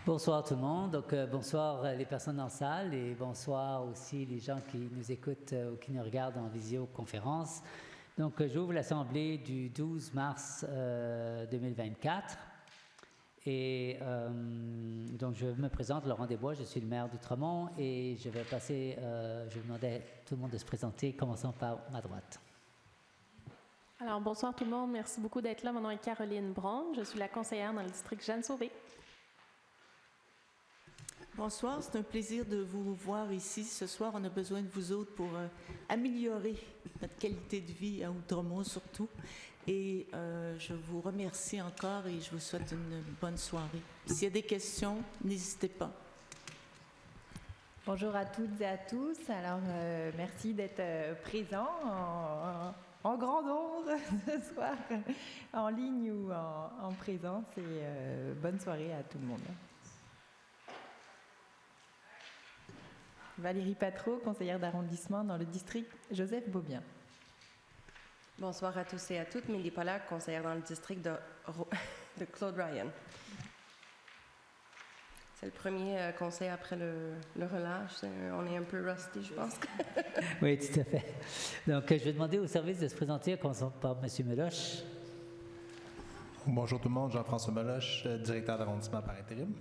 Bonsoir tout le monde. Donc, bonsoir les personnes en salle et bonsoir aussi les gens qui nous écoutent ou qui nous regardent en visioconférence. Donc, j'ouvre l'assemblée du 12 mars 2024. Et donc, je me présente, Laurent Desbois, je suis le maire d'Outremont et je vais passer, je vais demander à tout le monde de se présenter, commençant par ma droite. Alors, bonsoir tout le monde. Merci beaucoup d'être là. Mon nom est Caroline Braun. Je suis la conseillère dans le district Jeanne-Sauvé. Bonsoir, c'est un plaisir de vous voir ici. Ce soir, on a besoin de vous autres pour améliorer notre qualité de vie à Outremont surtout. Et je vous remercie encore et je vous souhaite une bonne soirée. S'il y a des questions, n'hésitez pas. Bonjour à toutes et à tous. Alors, merci d'être présents en grand nombre ce soir, en ligne ou en présence. Et bonne soirée à tout le monde. Valérie Patreau, conseillère d'arrondissement dans le district Joseph Beaubien. Bonsoir à tous et à toutes. Mélie Pollack, conseillère dans le district de Claude Ryan. C'est le premier conseil après le relâche. On est un peu rusty, je pense. Oui, tout à fait. Donc, je vais demander au service de se présenter, en commençant par M. Meloche. Bonjour tout le monde, Jean-François Meloche, directeur d'arrondissement par intérim.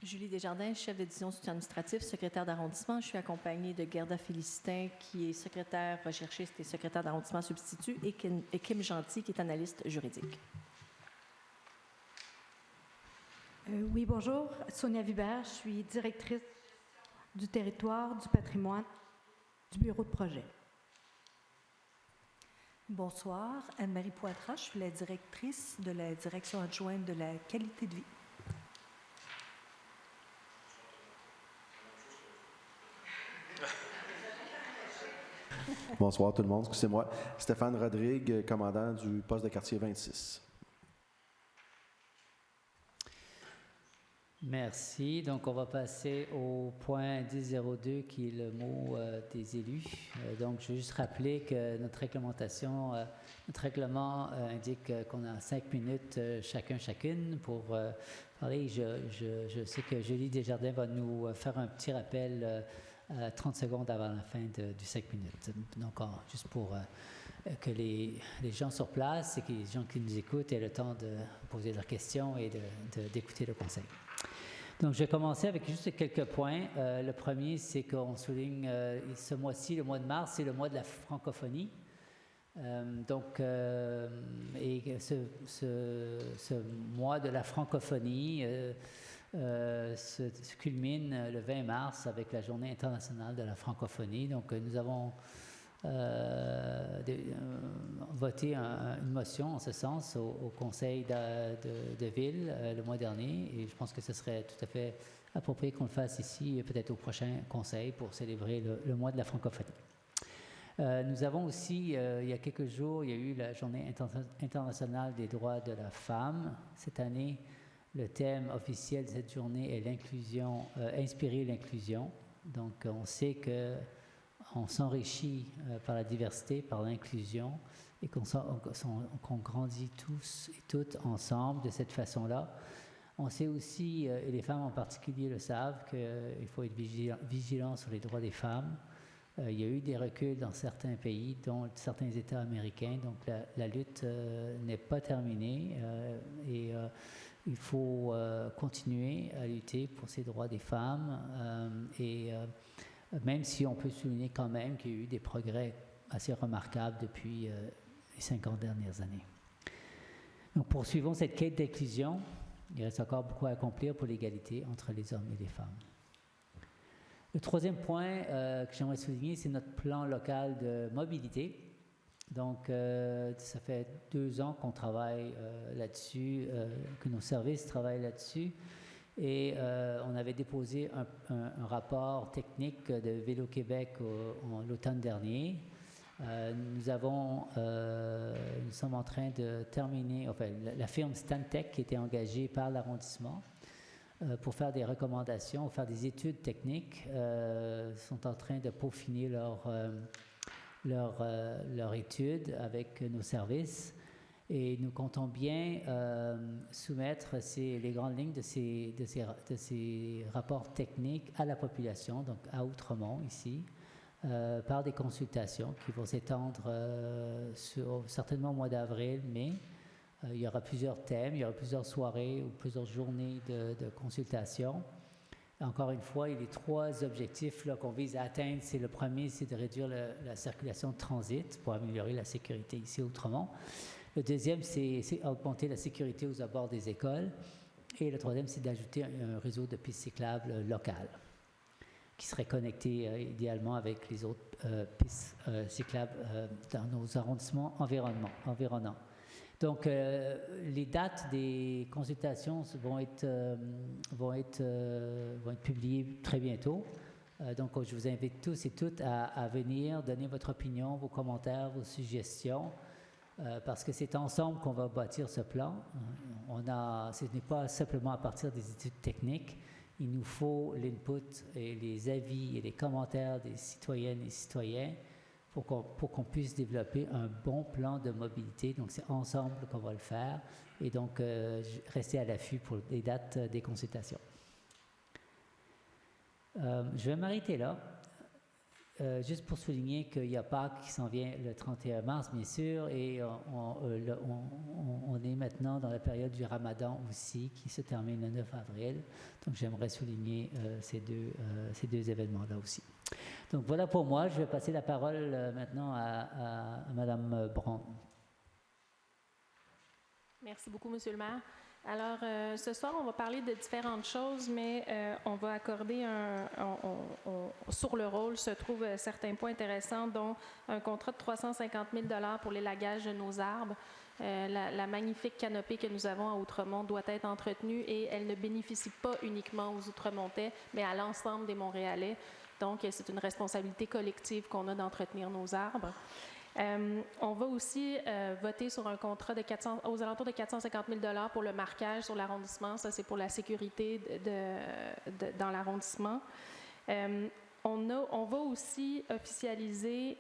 Julie Desjardins, chef de division soutien administratif, secrétaire d'arrondissement. Je suis accompagnée de Gerda Félicien, qui est secrétaire recherchiste et secrétaire d'arrondissement substitut, et Kim Gentil, qui est analyste juridique. Oui, bonjour. Sonia Vibert, je suis directrice du territoire, du patrimoine, du bureau de projet. Bonsoir. Anne-Marie Poitras, je suis la directrice de la direction adjointe de la qualité de vie. Bonsoir tout le monde, excusez-moi. Stéphane Rodrigue, commandant du poste de quartier 26. Merci. Donc, on va passer au point 10.02 qui est le mot des élus. Donc, je veux juste rappeler que notre réglementation, notre règlement indique qu'on a 5 minutes chacune pour parler. Je sais que Julie Desjardins va nous faire un petit rappel 30 secondes avant la fin du 5 minutes. Donc, juste pour que les gens sur place et que les gens qui nous écoutent aient le temps de poser leurs questions et d'écouter le conseil. Donc, je vais commencer avec juste quelques points. Le premier, c'est qu'on souligne ce mois-ci, le mois de mars, c'est le mois de la francophonie. Et ce mois de la francophonie se culmine le 20 mars avec la Journée internationale de la francophonie. Donc, nous avons voté une motion en ce sens au conseil de ville le mois dernier et je pense que ce serait tout à fait approprié qu'on le fasse ici peut-être au prochain conseil pour célébrer le mois de la francophonie. Nous avons aussi, il y a quelques jours, il y a eu la Journée internationale des droits de la femme. Cette année, le thème officiel de cette journée est l'inclusion, inspirer l'inclusion. Donc, on sait qu'on s'enrichit par la diversité, par l'inclusion, et qu'on grandit tous et toutes ensemble de cette façon-là. On sait aussi, et les femmes en particulier le savent, qu'il faut être vigilant sur les droits des femmes. Il y a eu des reculs dans certains pays, dont certains États américains, donc la lutte n'est pas terminée et il faut continuer à lutter pour ces droits des femmes même si on peut souligner quand même qu'il y a eu des progrès assez remarquables depuis les 50 dernières années. Donc, poursuivons cette quête d'inclusion. Il reste encore beaucoup à accomplir pour l'égalité entre les hommes et les femmes. Le troisième point que j'aimerais souligner, c'est notre plan local de mobilité. Donc, ça fait 2 ans qu'on travaille là-dessus, que nos services travaillent là-dessus. Et on avait déposé un rapport technique de Vélo-Québec l'automne dernier. Nous sommes en train de terminer, enfin, la firme Stantec qui était engagée par l'arrondissement pour faire des recommandations, faire des études techniques, sont en train de peaufiner leur étude avec nos services. Et nous comptons bien soumettre les grandes lignes de ces rapports techniques à la population, donc à Outremont ici, par des consultations qui vont s'étendre certainement au mois d'avril, mai. Il y aura plusieurs thèmes, il y aura plusieurs soirées ou plusieurs journées de consultation. Encore une fois, il y a les 3 objectifs qu'on vise à atteindre. Le premier, c'est de réduire la circulation de transit pour améliorer la sécurité ici à Outremont. Le deuxième, c'est augmenter la sécurité aux abords des écoles. Et le troisième, c'est d'ajouter un réseau de pistes cyclables locales qui serait connecté idéalement avec les autres pistes cyclables dans nos arrondissements environnants. Donc, les dates des consultations vont être publiées très bientôt. Donc, je vous invite tous et toutes à venir donner votre opinion, vos commentaires, vos suggestions, parce que c'est ensemble qu'on va bâtir ce plan. Ce n'est pas simplement à partir des études techniques. Il nous faut l'input et les avis et les commentaires des citoyennes et citoyens pour qu'on puisse développer un bon plan de mobilité. Donc, c'est ensemble qu'on va le faire. Et donc, restez à l'affût pour les dates des consultations. Je vais m'arrêter là, juste pour souligner qu'il y a Pâques qui s'en vient le 31 mars, bien sûr, et on est maintenant dans la période du Ramadan aussi, qui se termine le 9 avril. Donc, j'aimerais souligner ces deux événements-là aussi. Donc, voilà pour moi. Je vais passer la parole maintenant à Mme Braun. Merci beaucoup, Monsieur le maire. Alors, ce soir, on va parler de différentes choses, mais on va accorder sur le rôle se trouvent certains points intéressants, dont un contrat de 350 000 $ pour l'élagage de nos arbres. La magnifique canopée que nous avons à Outremont doit être entretenue et elle ne bénéficie pas uniquement aux Outremontais, mais à l'ensemble des Montréalais. Donc, c'est une responsabilité collective qu'on a d'entretenir nos arbres. On va aussi voter sur un contrat aux alentours de 450 000 $ pour le marquage sur l'arrondissement. Ça, c'est pour la sécurité dans l'arrondissement. On va aussi officialiser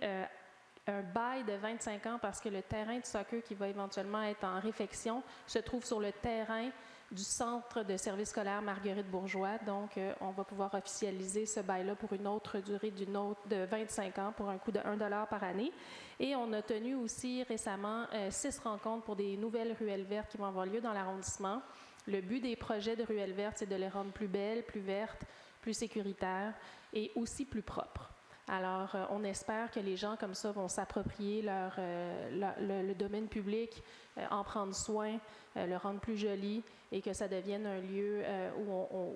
un bail de 25 ans parce que le terrain de soccer qui va éventuellement être en réfection se trouve sur le terrain du centre de service scolaire Marguerite Bourgeois. Donc, on va pouvoir officialiser ce bail-là pour une autre durée de 25 ans pour un coût de 1 $ par année. Et on a tenu aussi récemment 6 rencontres pour des nouvelles ruelles vertes qui vont avoir lieu dans l'arrondissement. Le but des projets de ruelles vertes, c'est de les rendre plus belles, plus vertes, plus sécuritaires et aussi plus propres. Alors, on espère que les gens comme ça vont s'approprier le domaine public, en prendre soin, le rendre plus joli et que ça devienne un lieu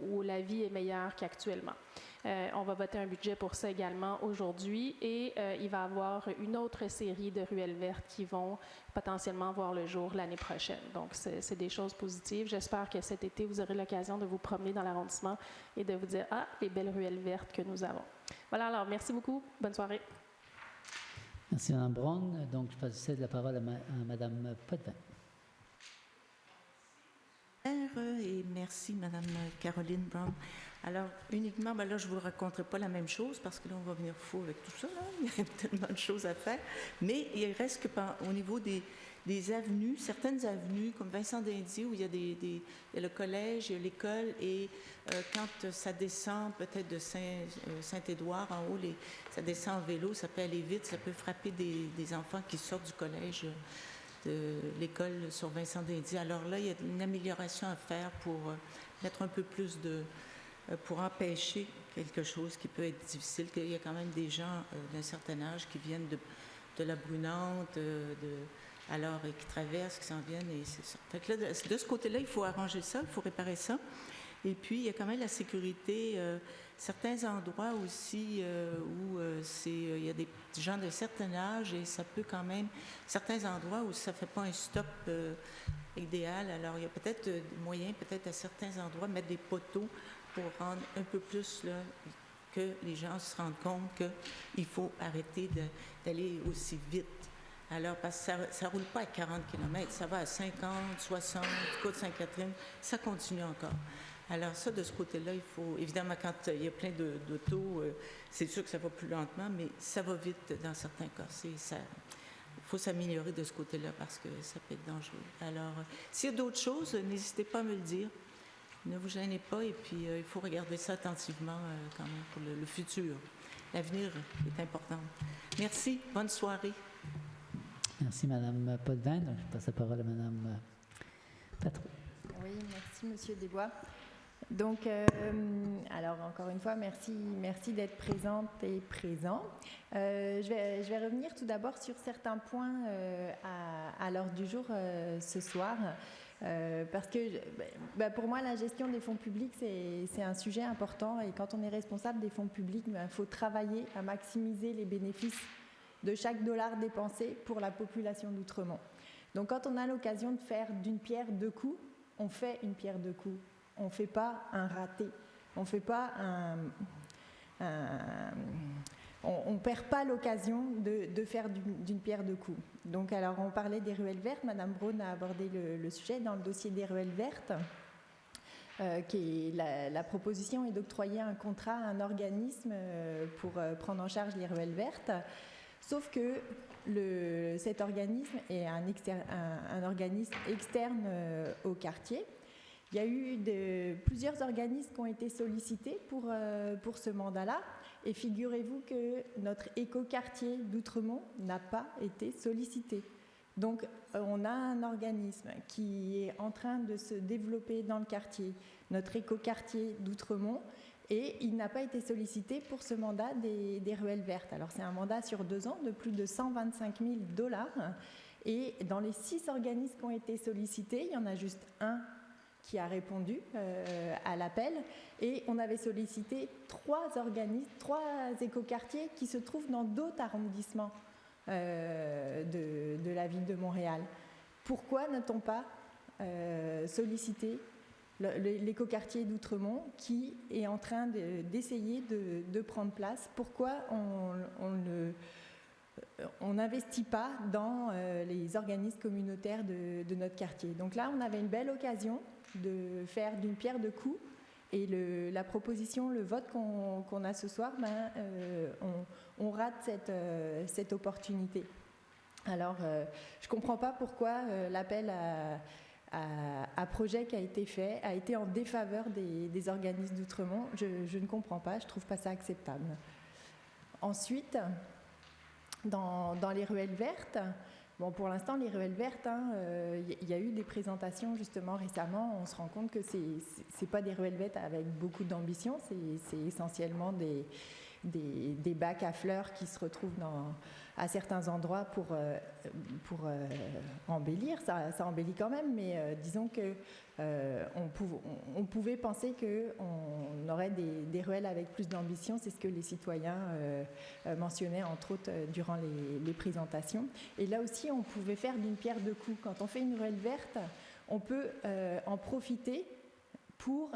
où la vie est meilleure qu'actuellement. On va voter un budget pour ça également aujourd'hui et il va y avoir une autre série de ruelles vertes qui vont potentiellement voir le jour l'année prochaine. Donc, c'est des choses positives. J'espère que cet été, vous aurez l'occasion de vous promener dans l'arrondissement et de vous dire « Ah, les belles ruelles vertes que nous avons ». Voilà, alors merci beaucoup. Bonne soirée. Merci, Mme Braun. Donc, je passe la parole à Mme Potvin. Et merci, Mme Caroline Brown. Alors, uniquement, là, je ne vous raconterai pas la même chose parce que là, on va venir fou avec tout ça. Là. Il y a tellement de choses à faire. Mais il reste que au niveau des avenues, certaines avenues, comme Vincent d'Indy, où il y a le collège, il y a l'école, et quand ça descend peut-être de Saint-Édouard, en haut, ça descend en vélo, ça peut aller vite, ça peut frapper des enfants qui sortent du collège de l'école sur Vincent d'Indy. Alors là, il y a une amélioration à faire pour mettre un peu plus pour empêcher quelque chose qui peut être difficile. Il y a quand même des gens d'un certain âge qui viennent de la Brunante, alors qui traversent, qui s'en viennent, et c'est ça. Fait que là, de ce côté-là, il faut arranger ça, il faut réparer ça. Et puis, il y a quand même la sécurité. Certains endroits aussi où il y a des gens de certain âge et ça peut quand même... Certains endroits où ça ne fait pas un stop idéal. Alors, il y a peut-être des moyens, peut-être à certains endroits, mettre des poteaux pour rendre un peu plus là, que les gens se rendent compte qu'il faut arrêter d'aller aussi vite. Alors, parce que ça ne roule pas à 40 km, ça va à 50, 60, Côte-Sainte-Catherine, ça continue encore. Alors ça, de ce côté-là, il faut... Évidemment, quand il y a plein d'autos, c'est sûr que ça va plus lentement, mais ça va vite dans certains cas. Il faut s'améliorer de ce côté-là parce que ça peut être dangereux. Alors, s'il y a d'autres choses, n'hésitez pas à me le dire. Ne vous gênez pas et puis il faut regarder ça attentivement quand même pour le futur. L'avenir est important. Merci. Bonne soirée. Merci, Mme Potvin. Donc, je passe la parole à Mme Patron. Oui, merci, Monsieur Desbois. Donc, alors encore une fois, merci d'être présente et présent. Je vais revenir tout d'abord sur certains points à l'ordre du jour ce soir. Parce que pour moi, la gestion des fonds publics, c'est un sujet important. Et quand on est responsable des fonds publics, il faut travailler à maximiser les bénéfices de chaque dollar dépensé pour la population d'Outremont. Donc quand on a l'occasion de faire d'une pierre deux coups, on fait une pierre deux coups. On ne fait pas un raté. On fait pas on perd pas l'occasion de faire d'une pierre deux coups. Donc, alors, on parlait des ruelles vertes. Madame Braun a abordé le sujet dans le dossier des ruelles vertes. La proposition est d'octroyer un contrat à un organisme pour prendre en charge les ruelles vertes. Sauf que cet organisme est un organisme externe au quartier. Il y a eu plusieurs organismes qui ont été sollicités pour ce mandat-là. Et figurez-vous que notre écoquartier d'Outremont n'a pas été sollicité. Donc, on a un organisme qui est en train de se développer dans le quartier, notre écoquartier d'Outremont, et il n'a pas été sollicité pour ce mandat des ruelles vertes. Alors, c'est un mandat sur 2 ans de plus de 125 000 $. Et dans les 6 organismes qui ont été sollicités, il y en a juste un qui a répondu à l'appel, et on avait sollicité 3 organismes, 3 écoquartiers qui se trouvent dans d'autres arrondissements de la ville de Montréal. Pourquoi n'a-t-on pas sollicité l'écoquartier d'Outremont qui est en train d'essayer de prendre place? Pourquoi on n'investit pas dans les organismes communautaires de notre quartier? Donc là, on avait une belle occasion de faire d'une pierre deux coups, et la proposition, le vote qu'on a ce soir, on rate cette opportunité. Alors, je ne comprends pas pourquoi l'appel à projet qui a été fait a été en défaveur des organismes d'Outremont. Je ne comprends pas, je ne trouve pas ça acceptable. Ensuite, dans les ruelles vertes, bon, pour l'instant, les ruelles vertes, il y a eu des présentations justement récemment. On se rend compte que c'est pas des ruelles vertes avec beaucoup d'ambition. C'est essentiellement des bacs à fleurs qui se retrouvent à certains endroits pour embellir. Ça embellit quand même, mais disons que on pouvait penser qu'on aurait des ruelles avec plus d'ambition. C'est ce que les citoyens mentionnaient, entre autres, durant les présentations. Et là aussi, on pouvait faire d'une pierre deux coups. Quand on fait une ruelle verte, on peut en profiter pour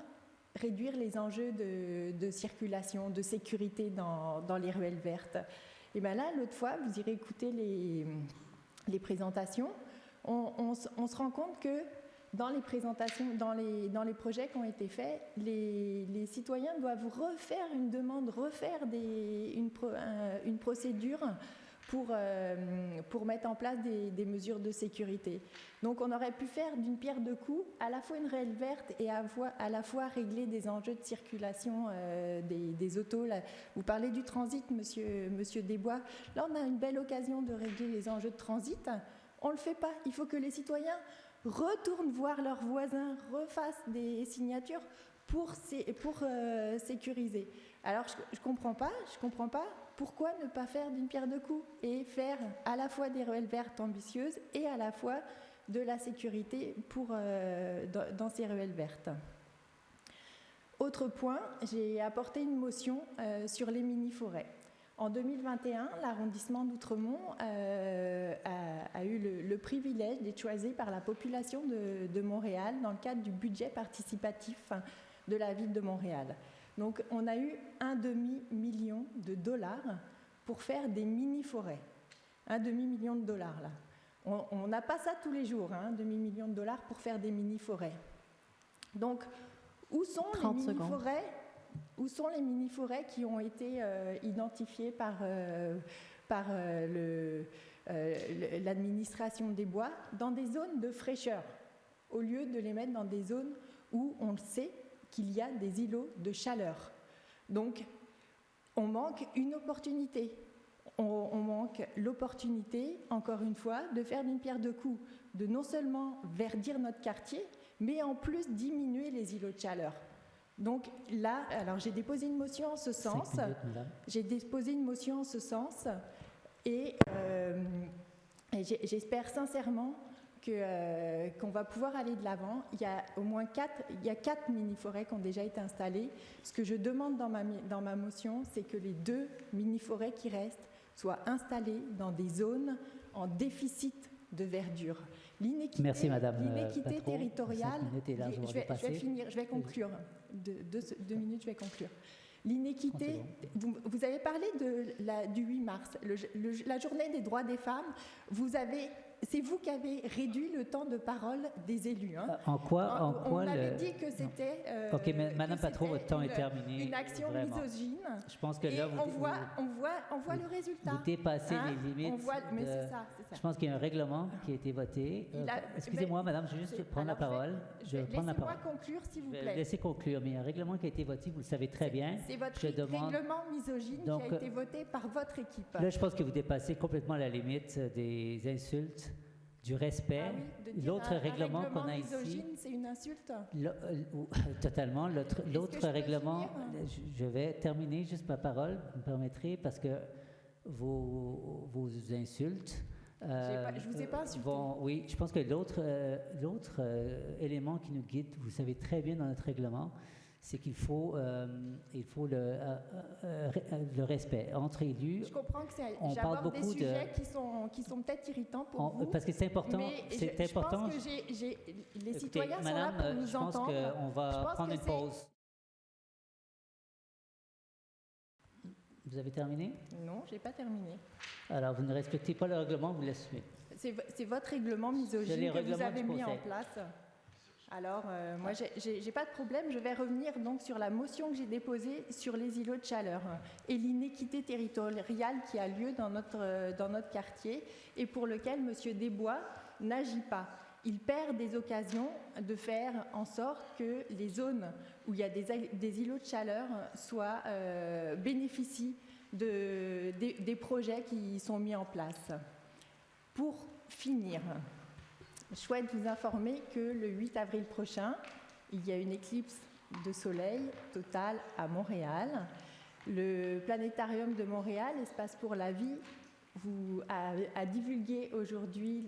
réduire les enjeux de circulation, de sécurité dans les ruelles vertes. Et bien là, l'autre fois, vous irez écouter les présentations, on se rend compte que dans les présentations, dans les projets qui ont été faits, les citoyens doivent refaire une demande, refaire une procédure pour mettre en place des mesures de sécurité. Donc on aurait pu faire d'une pierre deux coups à la fois une ruelle verte et à la fois régler des enjeux de circulation des autos. Là, vous parlez du transit, monsieur Desbois. Là, on a une belle occasion de régler les enjeux de transit. On ne le fait pas. Il faut que les citoyens retournent voir leurs voisins, refassent des signatures pour sécuriser. Alors, je comprends pas pourquoi ne pas faire d'une pierre deux coups et faire à la fois des ruelles vertes ambitieuses et à la fois de la sécurité dans ces ruelles vertes. Autre point, j'ai apporté une motion sur les mini-forêts. En 2021, l'arrondissement d'Outremont a eu le privilège d'être choisi par la population de Montréal dans le cadre du budget participatif de la ville de Montréal. Donc, on a eu $1,5 million pour faire des mini-forêts. $1,5 million, là. On n'a pas ça tous les jours, $1,5 million pour faire des mini-forêts. Donc, où sont les mini-forêts qui ont été identifiées par l'administration des bois dans des zones de fraîcheur, au lieu de les mettre dans des zones où on le sait qu'il y a des îlots de chaleur. Donc, on manque une opportunité. On manque l'opportunité, encore une fois, de faire d'une pierre deux coups, de non seulement verdir notre quartier, mais en plus diminuer les îlots de chaleur. Donc là, alors j'ai déposé une motion en ce sens. 5 minutes, madame. J'ai déposé une motion en ce sens et j'espère sincèrement qu'on va pouvoir aller de l'avant. Il y a au moins 4 mini-forêts qui ont déjà été installées. Ce que je demande dans ma motion, c'est que les 2 mini-forêts qui restent soient installées dans des zones en déficit de verdure. Merci, madame. L'inéquité territoriale. 5 minutes est largement dépassée. Je vais conclure. 2 minutes, je vais conclure. L'inéquité, vous avez parlé du 8 mars, la journée des droits des femmes. C'est vous qui avez réduit le temps de parole des élus. Hein. En quoi on avait dit que c'était. Ok, mais Madame Patro, votre temps est terminé. Une action vraiment. misogyne. Je pense que là, on voit le résultat. Vous dépassez les limites. Mais c'est ça. Je pense qu'il y a un règlement qui a été voté. Excusez-moi, Madame, je vais juste prendre la parole. Laissez-moi conclure, s'il vous plaît. Laissez conclure, mais il y a un règlement qui a été voté, vous le savez très bien. C'est votre règlement misogyne qui a été voté par votre équipe. Là, je pense que vous dépassez complètement la limite des insultes, du respect. Ah oui, l'autre règlement qu'on a misogyne, ici. C'est une insulte? Totalement. L'autre règlement, je vais terminer juste ma parole, vous me permettrez, parce que vos insultes. Je vous ai pas insulté. Oui, je pense que l'autre élément qui nous guide, vous savez très bien dans notre règlement, c'est qu'il faut, le respect entre élus. Je comprends que j'aborde des sujets qui sont peut-être irritants pour vous. Parce que c'est important. Je pense que les citoyens sont là pour nous entendre. Je pense qu'on va prendre une pause. Vous avez terminé? Non, je n'ai pas terminé. Alors, vous ne respectez pas le règlement, vous l'assumez. C'est votre règlement misogyne que vous avez mis en place. Alors, moi, j'ai pas de problème. Je vais revenir donc sur la motion que j'ai déposée sur les îlots de chaleur et l'inéquité territoriale qui a lieu dans notre quartier et pour lequel M. Desbois n'agit pas. Il perd des occasions de faire en sorte que les zones où il y a des îlots de chaleur bénéficient des projets qui sont mis en place. Pour finir, je souhaite vous informer que le 8 avril prochain, il y a une éclipse de soleil totale à Montréal. Le Planétarium de Montréal, Espace pour la vie, a publié aujourd'hui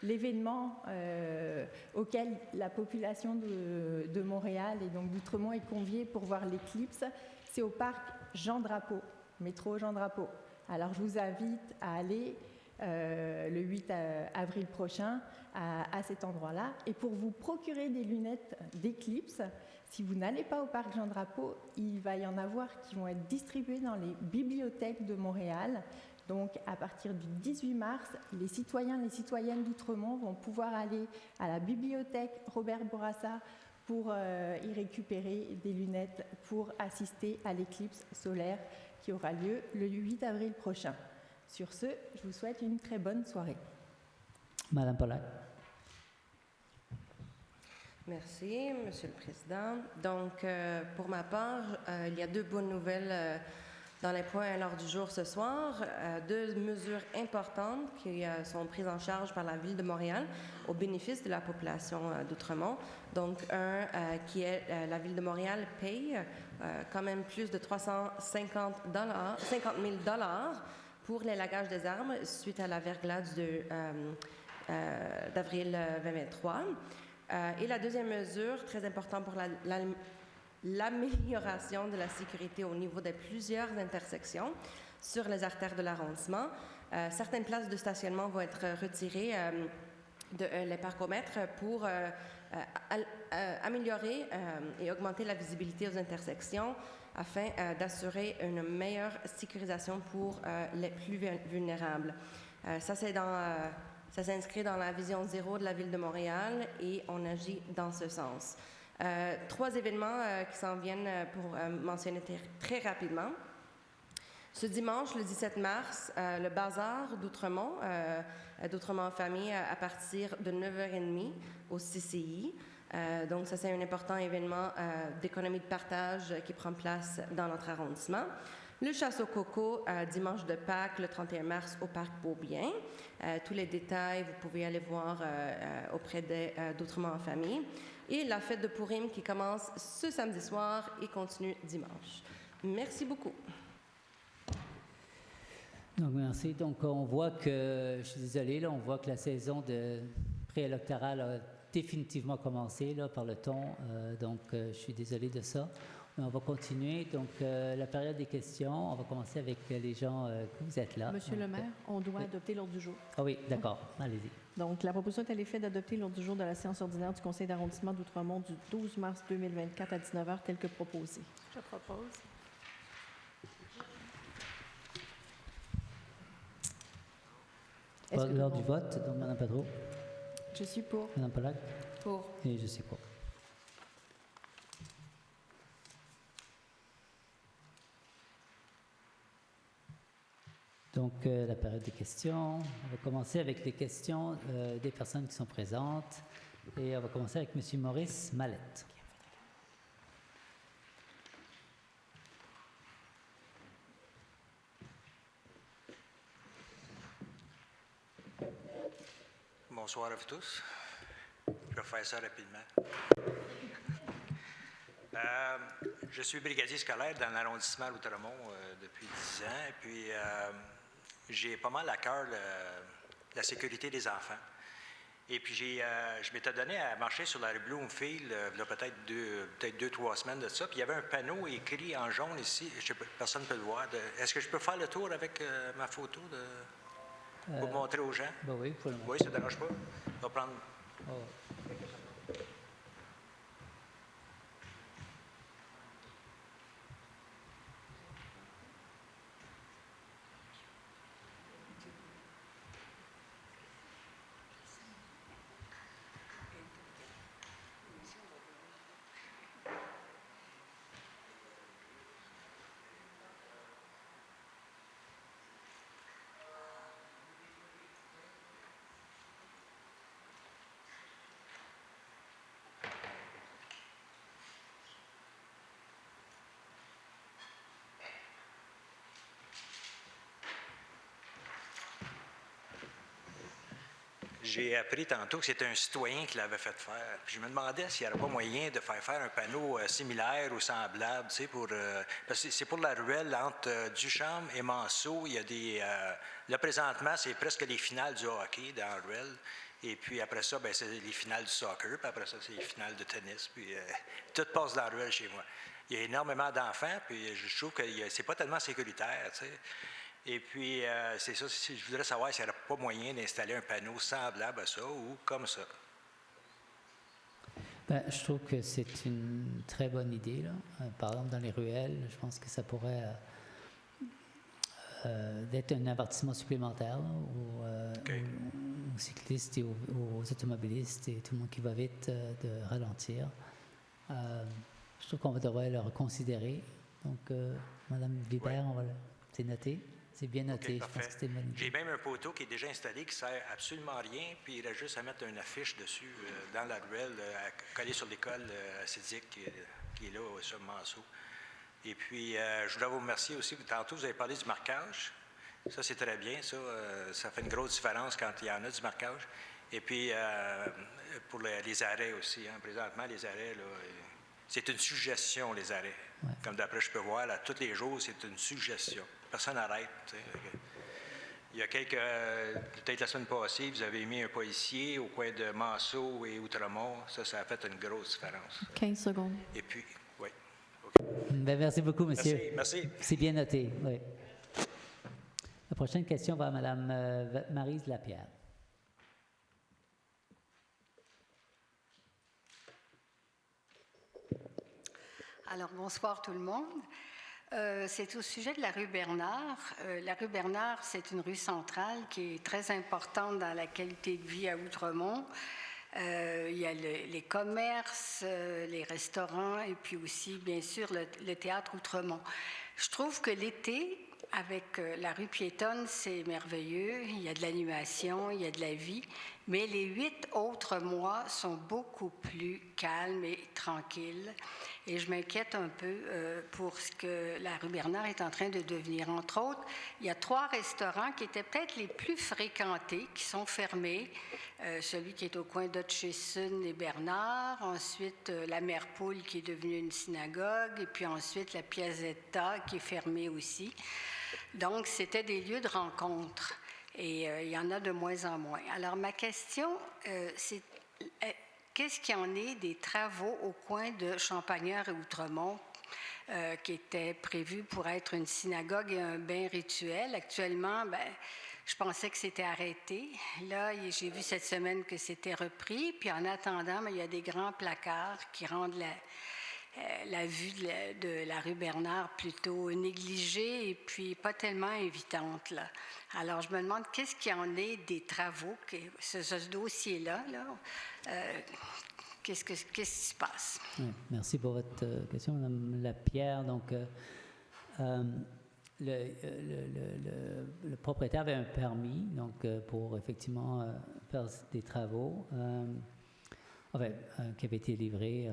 l'événement auquel la population de Montréal et donc d'Outremont est conviée pour voir l'éclipse. C'est au parc Jean Drapeau, métro Jean Drapeau. Alors je vous invite à aller le 8 avril prochain à cet endroit-là. Et pour vous procurer des lunettes d'éclipse, si vous n'allez pas au parc Jean Drapeau, il va y en avoir qui vont être distribués dans les bibliothèques de Montréal. Donc à partir du 18 mars, les citoyens et les citoyennes d'Outremont vont pouvoir aller à la bibliothèque Robert Bourassa pour y récupérer des lunettes pour assister à l'éclipse solaire qui aura lieu le 8 avril prochain. Sur ce, je vous souhaite une très bonne soirée. Madame Pollack. Merci, Monsieur le Président. Donc, pour ma part, il y a 2 bonnes nouvelles dans les points à l'ordre du jour ce soir. 2 mesures importantes qui sont prises en charge par la Ville de Montréal au bénéfice de la population d'Outremont. Donc, qui est la Ville de Montréal paye quand même plus de 50 000 $ pour l'élagage des arbres suite à la verglas d'avril 2023. Et la deuxième mesure, très importante pour l'amélioration de la sécurité au niveau de plusieurs intersections sur les artères de l'arrondissement. Certaines places de stationnement vont être retirées les parcomètres pour améliorer et augmenter la visibilité aux intersections afin d'assurer une meilleure sécurisation pour les plus vulnérables. Ça s'inscrit dans la vision zéro de la Ville de Montréal et on agit dans ce sens. 3 événements qui s'en viennent pour mentionner très rapidement. Ce dimanche, le 17 mars, le bazar d'Outremont, d'Outremont en famille, à partir de 9h30 au CCI. Donc, ça, c'est un important événement d'économie de partage qui prend place dans notre arrondissement. Le chasse au coco, dimanche de Pâques, le 31 mars, au Parc Beaubien. Tous les détails, vous pouvez aller voir auprès d'Outremont en famille. Et la fête de Pourim qui commence ce samedi soir et continue dimanche. Merci beaucoup. Donc, merci. Donc, on voit que, je suis désolé, là, on voit que la saison de préélectorale a définitivement commencé là, par le ton. Donc, je suis désolé de ça. Mais on va continuer. Donc, la période des questions, on va commencer avec les gens que vous êtes là. Monsieur le maire, on doit adopter l'ordre du jour. Ah oui, d'accord. Allez-y. Donc, la proposition est à l'effet d'adopter l'ordre du jour de la séance ordinaire du Conseil d'arrondissement d'Outremont du 12 mars 2024 à 19h, tel que proposé. Je propose. Lors du vote, donc Mme Pedro. Je suis pour. Mme Pollack. Pour. Et je suis pour. Donc, la période des questions. On va commencer avec les questions des personnes qui sont présentes. Et on va commencer avec M. Maurice Mallette. Bonsoir à vous tous. Je vais faire ça rapidement. Je suis brigadier scolaire dans l'arrondissement d'Outremont depuis 10 ans. Et puis, j'ai pas mal à cœur la sécurité des enfants. Et puis, je m'étais donné à marcher sur la rue Bloomfield, il y a peut-être 2-3 semaines de ça. Puis, il y avait un panneau écrit en jaune ici. Je sais pas, personne ne peut le voir. Est-ce que je peux faire le tour avec ma photo pour montrer aux gens? Ben oui, pour le Oui, ça ne dérange pas. On va prendre... Oh. J'ai appris tantôt que c'était un citoyen qui l'avait fait faire. Puis je me demandais s'il n'y aurait pas moyen de faire un panneau similaire ou semblable, tu sais, parce que c'est pour la ruelle entre Duchamp et Manceau. Il y a des... là, présentement, c'est presque les finales du hockey dans la ruelle. Et puis après ça, ben, c'est les finales du soccer. Puis après ça, c'est les finales de tennis. Puis tout passe dans la ruelle chez moi. Il y a énormément d'enfants, puis je trouve que c'est pas tellement sécuritaire, tu sais. Et puis, c'est ça, je voudrais savoir s'il n'y aurait pas moyen d'installer un panneau semblable à ça ou comme ça. Ben, je trouve que c'est une très bonne idée, là. Par exemple, dans les ruelles, je pense que ça pourrait être un avertissement supplémentaire là, aux cyclistes et aux automobilistes et tout le monde qui va vite de ralentir. Je trouve qu'on devrait le reconsidérer. Donc, Mme Vibert, c'est noté. C'est bien noté, je pense que c'est une bonne idée. J'ai même un poteau qui est déjà installé qui ne sert absolument à rien, puis il a juste à mettre une affiche dessus dans la ruelle, collée sur l'école Cédic qui est là sur Manceau. Et puis, je voudrais vous remercier aussi. Tantôt, vous avez parlé du marquage. Ça, c'est très bien. Ça fait une grosse différence quand il y en a du marquage. Et puis, pour les arrêts aussi. Hein, présentement, les arrêts, là, c'est une suggestion, les arrêts. Ouais. Comme d'après je peux voir, là, tous les jours, c'est une suggestion. Personne n'arrête. Il y a peut-être la semaine passée, vous avez mis un policier au coin de Manceau et Outremont. Ça a fait une grosse différence. 15 secondes. Et puis, oui. Okay. Ben, merci beaucoup, monsieur. Merci. C'est bien noté, oui. La prochaine question va à Mme Maryse Lapierre. Alors, bonsoir tout le monde. C'est au sujet de la rue Bernard. La rue Bernard, c'est une rue centrale qui est très importante dans la qualité de vie à Outremont. Il y a les commerces, les restaurants et puis aussi, bien sûr, le théâtre Outremont. Je trouve que l'été, avec la rue piétonne, c'est merveilleux. Il y a de l'animation, il y a de la vie. Mais les 8 autres mois sont beaucoup plus calmes et tranquilles. Et je m'inquiète un peu pour ce que la rue Bernard est en train de devenir. Entre autres, il y a 3 restaurants qui étaient peut-être les plus fréquentés, qui sont fermés. Celui qui est au coin d'Hutchison et Bernard. Ensuite, la Mère Poule qui est devenue une synagogue. Et puis ensuite, la Piazzetta qui est fermée aussi. Donc, c'était des lieux de rencontre. Et il y en a de moins en moins. Alors, ma question, c'est qu'est-ce qu'il y en est des travaux au coin de Champagnères et Outremont qui étaient prévus pour être une synagogue et un bain rituel? Actuellement, je pensais que c'était arrêté. Là, j'ai vu cette semaine que c'était repris. Puis en attendant, il y a des grands placards qui rendent la vue de la rue Bernard plutôt négligée et puis pas tellement invitante, là. Alors, je me demande qu'est-ce qu'il y en est des travaux, ce dossier-là, qu'est-ce qui se passe? Oui, merci pour votre question, Mme Lapierre. Donc, le propriétaire avait un permis donc, pour effectivement faire des travaux qui avait été livré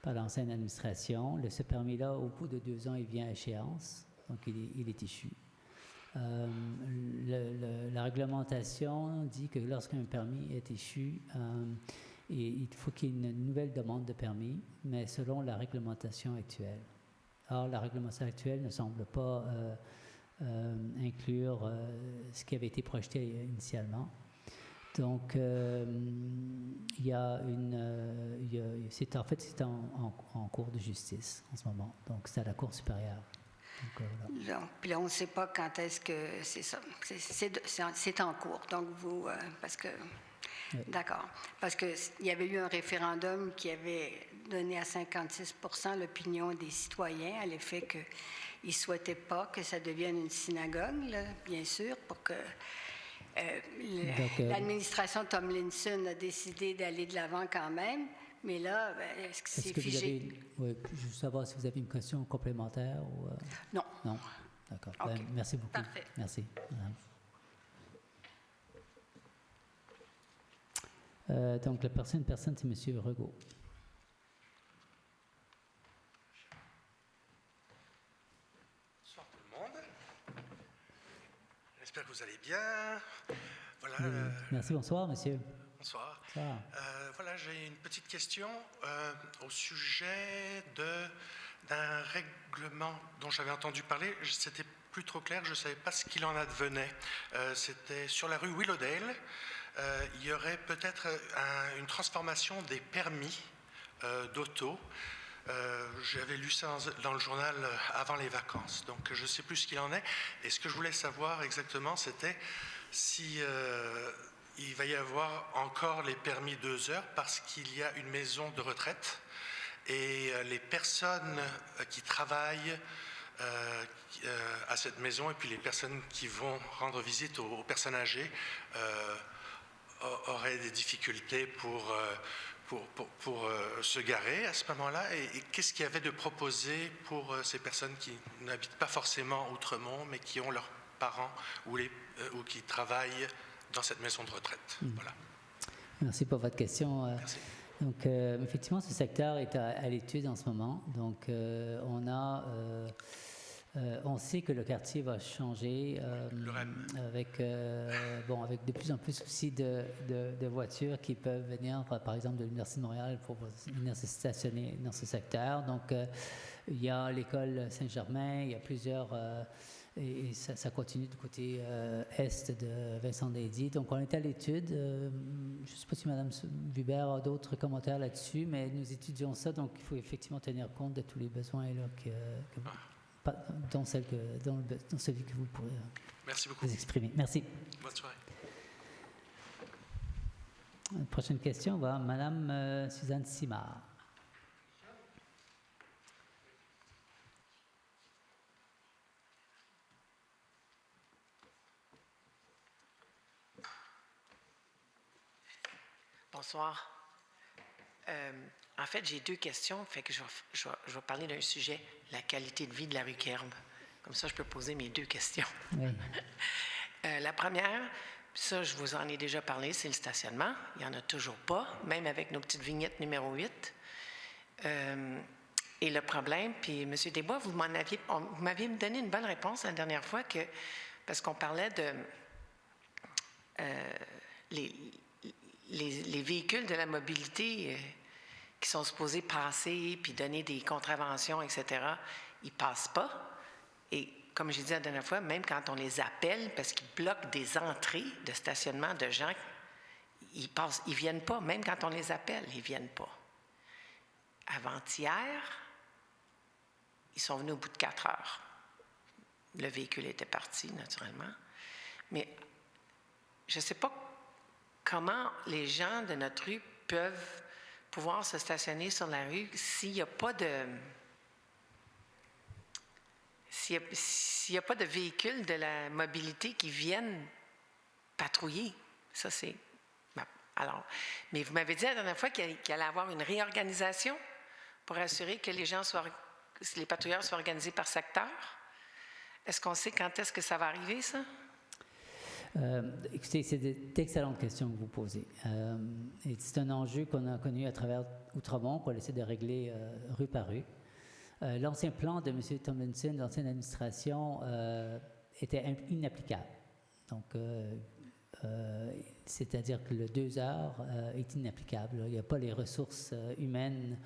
par l'ancienne administration. Ce permis-là, au bout de 2 ans, il vient à échéance, donc il est issu. La réglementation dit que lorsqu'un permis est issu, il faut qu'il y ait une nouvelle demande de permis, mais selon la réglementation actuelle. Or, la réglementation actuelle ne semble pas inclure ce qui avait été projeté initialement. Donc, c'est en cours de justice en ce moment. Donc, c'est à la Cour supérieure. Donc, puis là, on ne sait pas quand est-ce que c'est ça. C'est en cours. Donc, vous, parce que... Oui. D'accord. Parce qu'il y avait eu un référendum qui avait donné à 56 % l'opinion des citoyens à l'effet qu'ils ne souhaitaient pas que ça devienne une synagogue, là, bien sûr, pour que l'administration Tomlinson a décidé d'aller de l'avant quand même. Mais là, est-ce que c'est figé? Oui, je veux savoir si vous avez une question complémentaire ou... Non. Non? D'accord. Okay. Merci beaucoup. Parfait. Merci. Donc, la personne, c'est M. Regaud. Bonsoir tout le monde. J'espère que vous allez bien. Voilà. Merci, bonsoir, monsieur. Bonsoir. Voilà, j'ai une petite question au sujet d'un règlement dont j'avais entendu parler. C'était plus trop clair, je ne savais pas ce qu'il en advenait. C'était sur la rue Willowdale. Il y aurait peut-être une transformation des permis d'auto. J'avais lu ça dans le journal avant les vacances, donc je ne sais plus ce qu'il en est. Et ce que je voulais savoir exactement, c'était si il va y avoir encore les permis 2 heures parce qu'il y a une maison de retraite et les personnes qui travaillent à cette maison et puis les personnes qui vont rendre visite aux personnes âgées auraient des difficultés pour se garer à ce moment-là. Et qu'est-ce qu'il y avait de proposé pour ces personnes qui n'habitent pas forcément Outremont, mais qui ont leurs parents ou qui travaillent dans cette maison de retraite? Voilà. Merci pour votre question. Merci. Donc, effectivement, ce secteur est à l'étude en ce moment. Donc, on sait que le quartier va changer avec de plus en plus aussi de voitures qui peuvent venir, par exemple, de l'Université de Montréal pour venir se stationner dans ce secteur. Donc, il y a l'école Saint-Germain, il y a plusieurs... et ça continue du côté est de Vincent-Dindy. Donc, on est à l'étude. Je ne sais pas si Mme Hubert a d'autres commentaires là-dessus, mais nous étudions ça. Donc, il faut effectivement tenir compte de tous les besoins là, dont celui que vous pourrez vous exprimer. Merci. Bonne soirée. La prochaine question va à Mme Suzanne Simard. Bonsoir. En fait, j'ai 2 questions. Fait que je vais parler d'un sujet, la qualité de vie de la rue Kerb. Comme ça, je peux poser mes 2 questions. Oui. La première, ça, je vous en ai déjà parlé, c'est le stationnement. Il n'y en a toujours pas, même avec nos petites vignettes numéro 8. Et le problème, puis M. Desbois, vous m'aviez donné une bonne réponse la dernière fois, parce qu'on parlait de les véhicules de la mobilité qui sont supposés passer puis donner des contraventions, etc., ils ne passent pas. Et comme j'ai dit la dernière fois, même quand on les appelle parce qu'ils bloquent des entrées de stationnement de gens, ils ne viennent pas. Même quand on les appelle, ils ne viennent pas. Avant-hier, ils sont venus au bout de 4 heures. Le véhicule était parti, naturellement. Mais je ne sais pas comment les gens de notre rue peuvent pouvoir se stationner sur la rue s'il n'y a pas de... S'il n'y a pas de véhicules de la mobilité qui viennent patrouiller. Ça, c'est... Alors, mais vous m'avez dit la dernière fois qu'il allait avoir une réorganisation pour assurer que les patrouilleurs soient organisés par secteur. Est-ce qu'on sait quand est-ce que ça va arriver, ça? Écoutez, c'est d'excellentes questions que vous posez. Et c'est un enjeu qu'on a connu à travers Outremont, qu'on essaie de régler rue par rue. L'ancien plan de M. Tomlinson, l'ancienne administration, était inapplicable. Donc, c'est-à-dire que le 2 heures est inapplicable. Il n'y a pas les ressources humaines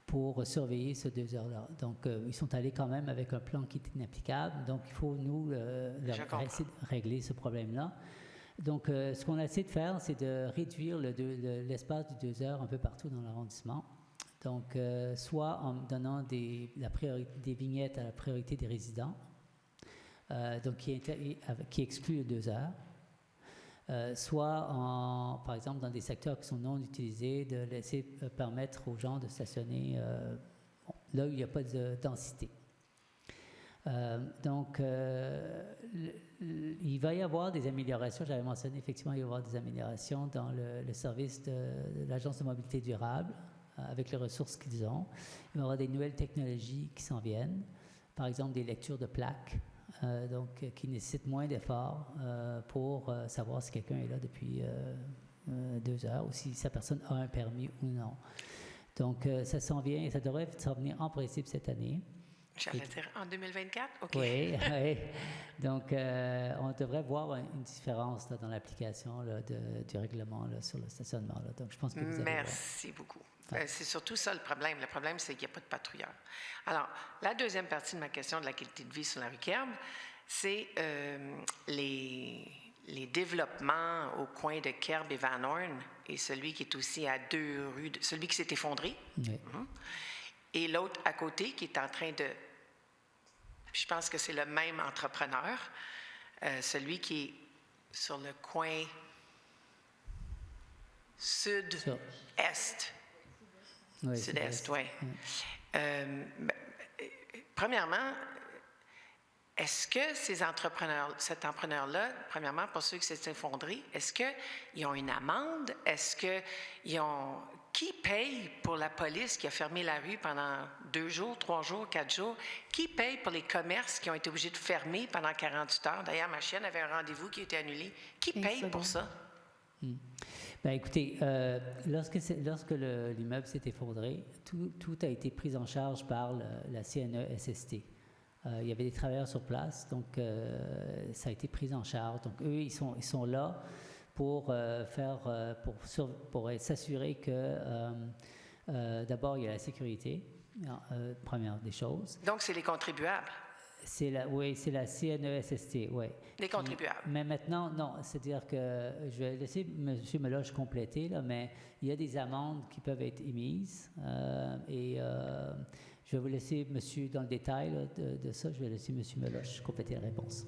pour surveiller ce 2 heures-là. Donc, ils sont allés quand même avec un plan qui est inapplicable. Donc, il faut, nous, essayer de régler ce problème-là. Donc, ce qu'on a essayé de faire, c'est de réduire l'espace du 2 heures un peu partout dans l'arrondissement. Donc, soit en donnant des vignettes à la priorité des résidents, donc qui exclut le 2 heures, soit, par exemple, dans des secteurs qui sont non utilisés, de laisser permettre aux gens de stationner là où il n'y a pas de densité. Donc, il va y avoir des améliorations. J'avais mentionné, effectivement, il va y avoir des améliorations dans le service de l'Agence de mobilité durable, avec les ressources qu'ils ont. Il va y avoir des nouvelles technologies qui s'en viennent, par exemple des lectures de plaques, donc qui nécessitent moins d'efforts pour savoir si quelqu'un est là depuis 2 heures ou si sa personne a un permis ou non. Donc, ça s'en vient et ça devrait s'en venir en principe cette année. J'allais dire en 2024? OK. Oui, oui. Donc, on devrait voir une différence là, dans l'application du règlement là, sur le stationnement. Là. Donc, je pense que vous allez Merci beaucoup. C'est surtout ça le problème. Le problème, c'est qu'il n'y a pas de patrouilleurs. Alors, la deuxième partie de ma question de la qualité de vie sur la rue Kerb, c'est les développements au coin de Kerb et Van Horn et celui qui est aussi à 2 rues, celui qui s'est effondré. Oui. Et l'autre à côté qui est en train de... Je pense que c'est le même entrepreneur, celui qui est sur le coin sud-est. Oui, sud-est, oui. Premièrement, est-ce que cet entrepreneur-là, premièrement, pour ceux qui s'est effondré, est-ce qu'ils ont une amende? Est-ce qu'ils ont... Qui paye pour la police qui a fermé la rue pendant 2 jours, 3 jours, 4 jours? Qui paye pour les commerces qui ont été obligés de fermer pendant 48 heures? D'ailleurs, ma chienne avait un rendez-vous qui a été annulé. Qui paye pour ça? Bien, écoutez, lorsque l'immeuble s'est effondré, tout a été pris en charge par la CNESST. Il y avait des travailleurs sur place, donc ça a été pris en charge. Donc, eux, ils sont là pour s'assurer que, d'abord, il y a la sécurité, première des choses. Donc, c'est les contribuables? Oui, c'est la CNESST, oui. Les contribuables. Mais maintenant, non, c'est-à-dire que je vais laisser M. Meloche compléter, là, mais il y a des amendes qui peuvent être émises et je vais vous laisser, monsieur, dans le détail là, de ça, je vais laisser M. Meloche compléter la réponse.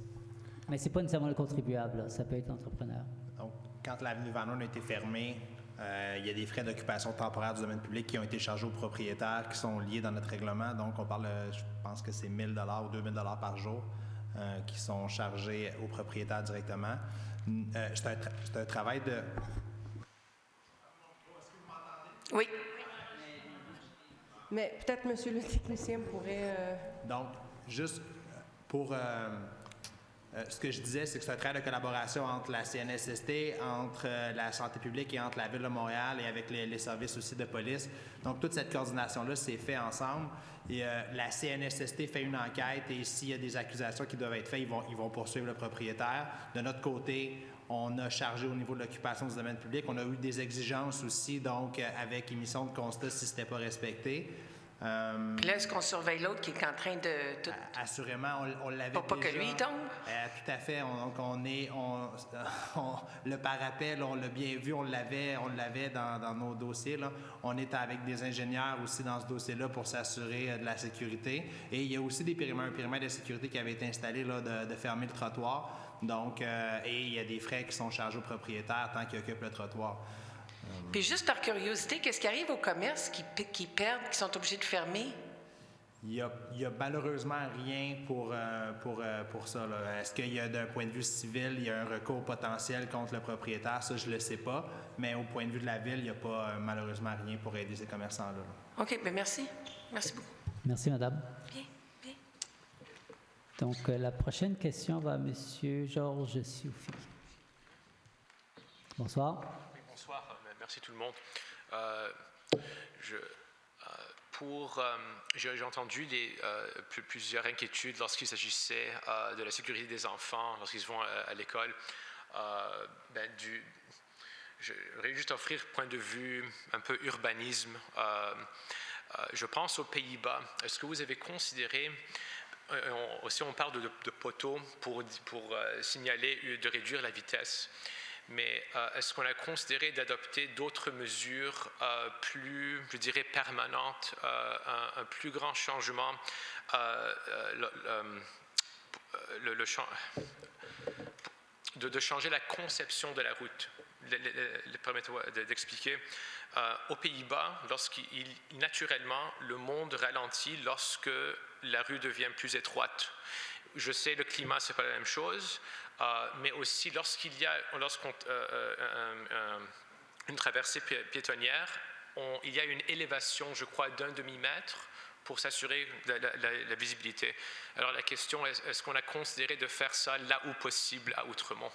Mais ce n'est pas nécessairement le contribuable, là, ça peut être l'entrepreneur. Donc, quand l'avenue Van Horn a été fermée, il y a des frais d'occupation temporaire du domaine public qui ont été chargés aux propriétaires qui sont liés dans notre règlement. Donc, on parle, je pense que c'est 1 000 ou 2 000 par jour qui sont chargés aux propriétaires directement. C'est un travail de... Oui. Mais peut-être, monsieur le technicien pourrait... Donc, juste Pour ce que je disais, c'est que c'est un travail de collaboration entre la CNSST, entre la santé publique et entre la Ville de Montréal et avec les services aussi de police. Donc, toute cette coordination-là s'est faite ensemble. Et la CNSST fait une enquête et s'il y a des accusations qui doivent être faites, ils vont poursuivre le propriétaire. De notre côté, on a chargé au niveau de l'occupation du domaine public. On a eu des exigences aussi, donc avec émission de constat si ce n'était pas respecté. Puis là, est-ce qu'on surveille l'autre qui est en train de... Tout... Assurément, on l'avait Pour pas déjà. que lui tombe? Tout à fait. Le parapet, là, on l'a bien vu, on l'avait dans nos dossiers. Là. On est avec des ingénieurs aussi dans ce dossier-là pour s'assurer de la sécurité. Et il y a aussi un périmètre de sécurité qui avait été installé là, de fermer le trottoir. Donc, et il y a des frais qui sont chargés aux propriétaires tant qu'ils occupent le trottoir. Puis juste par curiosité, qu'est-ce qui arrive aux commerces qui perdent, qui sont obligés de fermer? Il y a malheureusement rien pour ça. Là. Est-ce qu'il y a, d'un point de vue civil, il y a un recours potentiel contre le propriétaire? Ça, je ne le sais pas. Mais au point de vue de la Ville, il n'y a pas malheureusement rien pour aider ces commerçants-là. OK, bien merci. Merci beaucoup. Merci, madame. Bien, bien. Donc, la prochaine question va à M. Georges Sioufi. Bonsoir. Oui, bonsoir. Merci tout le monde. J'ai entendu plusieurs inquiétudes lorsqu'il s'agissait de la sécurité des enfants, lorsqu'ils vont à l'école. Je voudrais juste offrir un point de vue un peu urbanisme. Je pense aux Pays-Bas. Est-ce que vous avez considéré, aussi on parle de poteaux pour signaler, de réduire la vitesse, mais est-ce qu'on a considéré d'adopter d'autres mesures plus, je dirais, permanentes, un plus grand changement, de changer la conception de la route? Permettez-moi d'expliquer. Aux Pays-Bas, naturellement, le monde ralentit lorsque la rue devient plus étroite. Je sais, le climat, ce n'est pas la même chose, mais aussi lorsqu'on une traversée piétonnière, il y a une élévation, je crois, d'1 demi-mètre pour s'assurer la visibilité. Alors la question est, est-ce qu'on a considéré de faire ça là où possible à Outremont?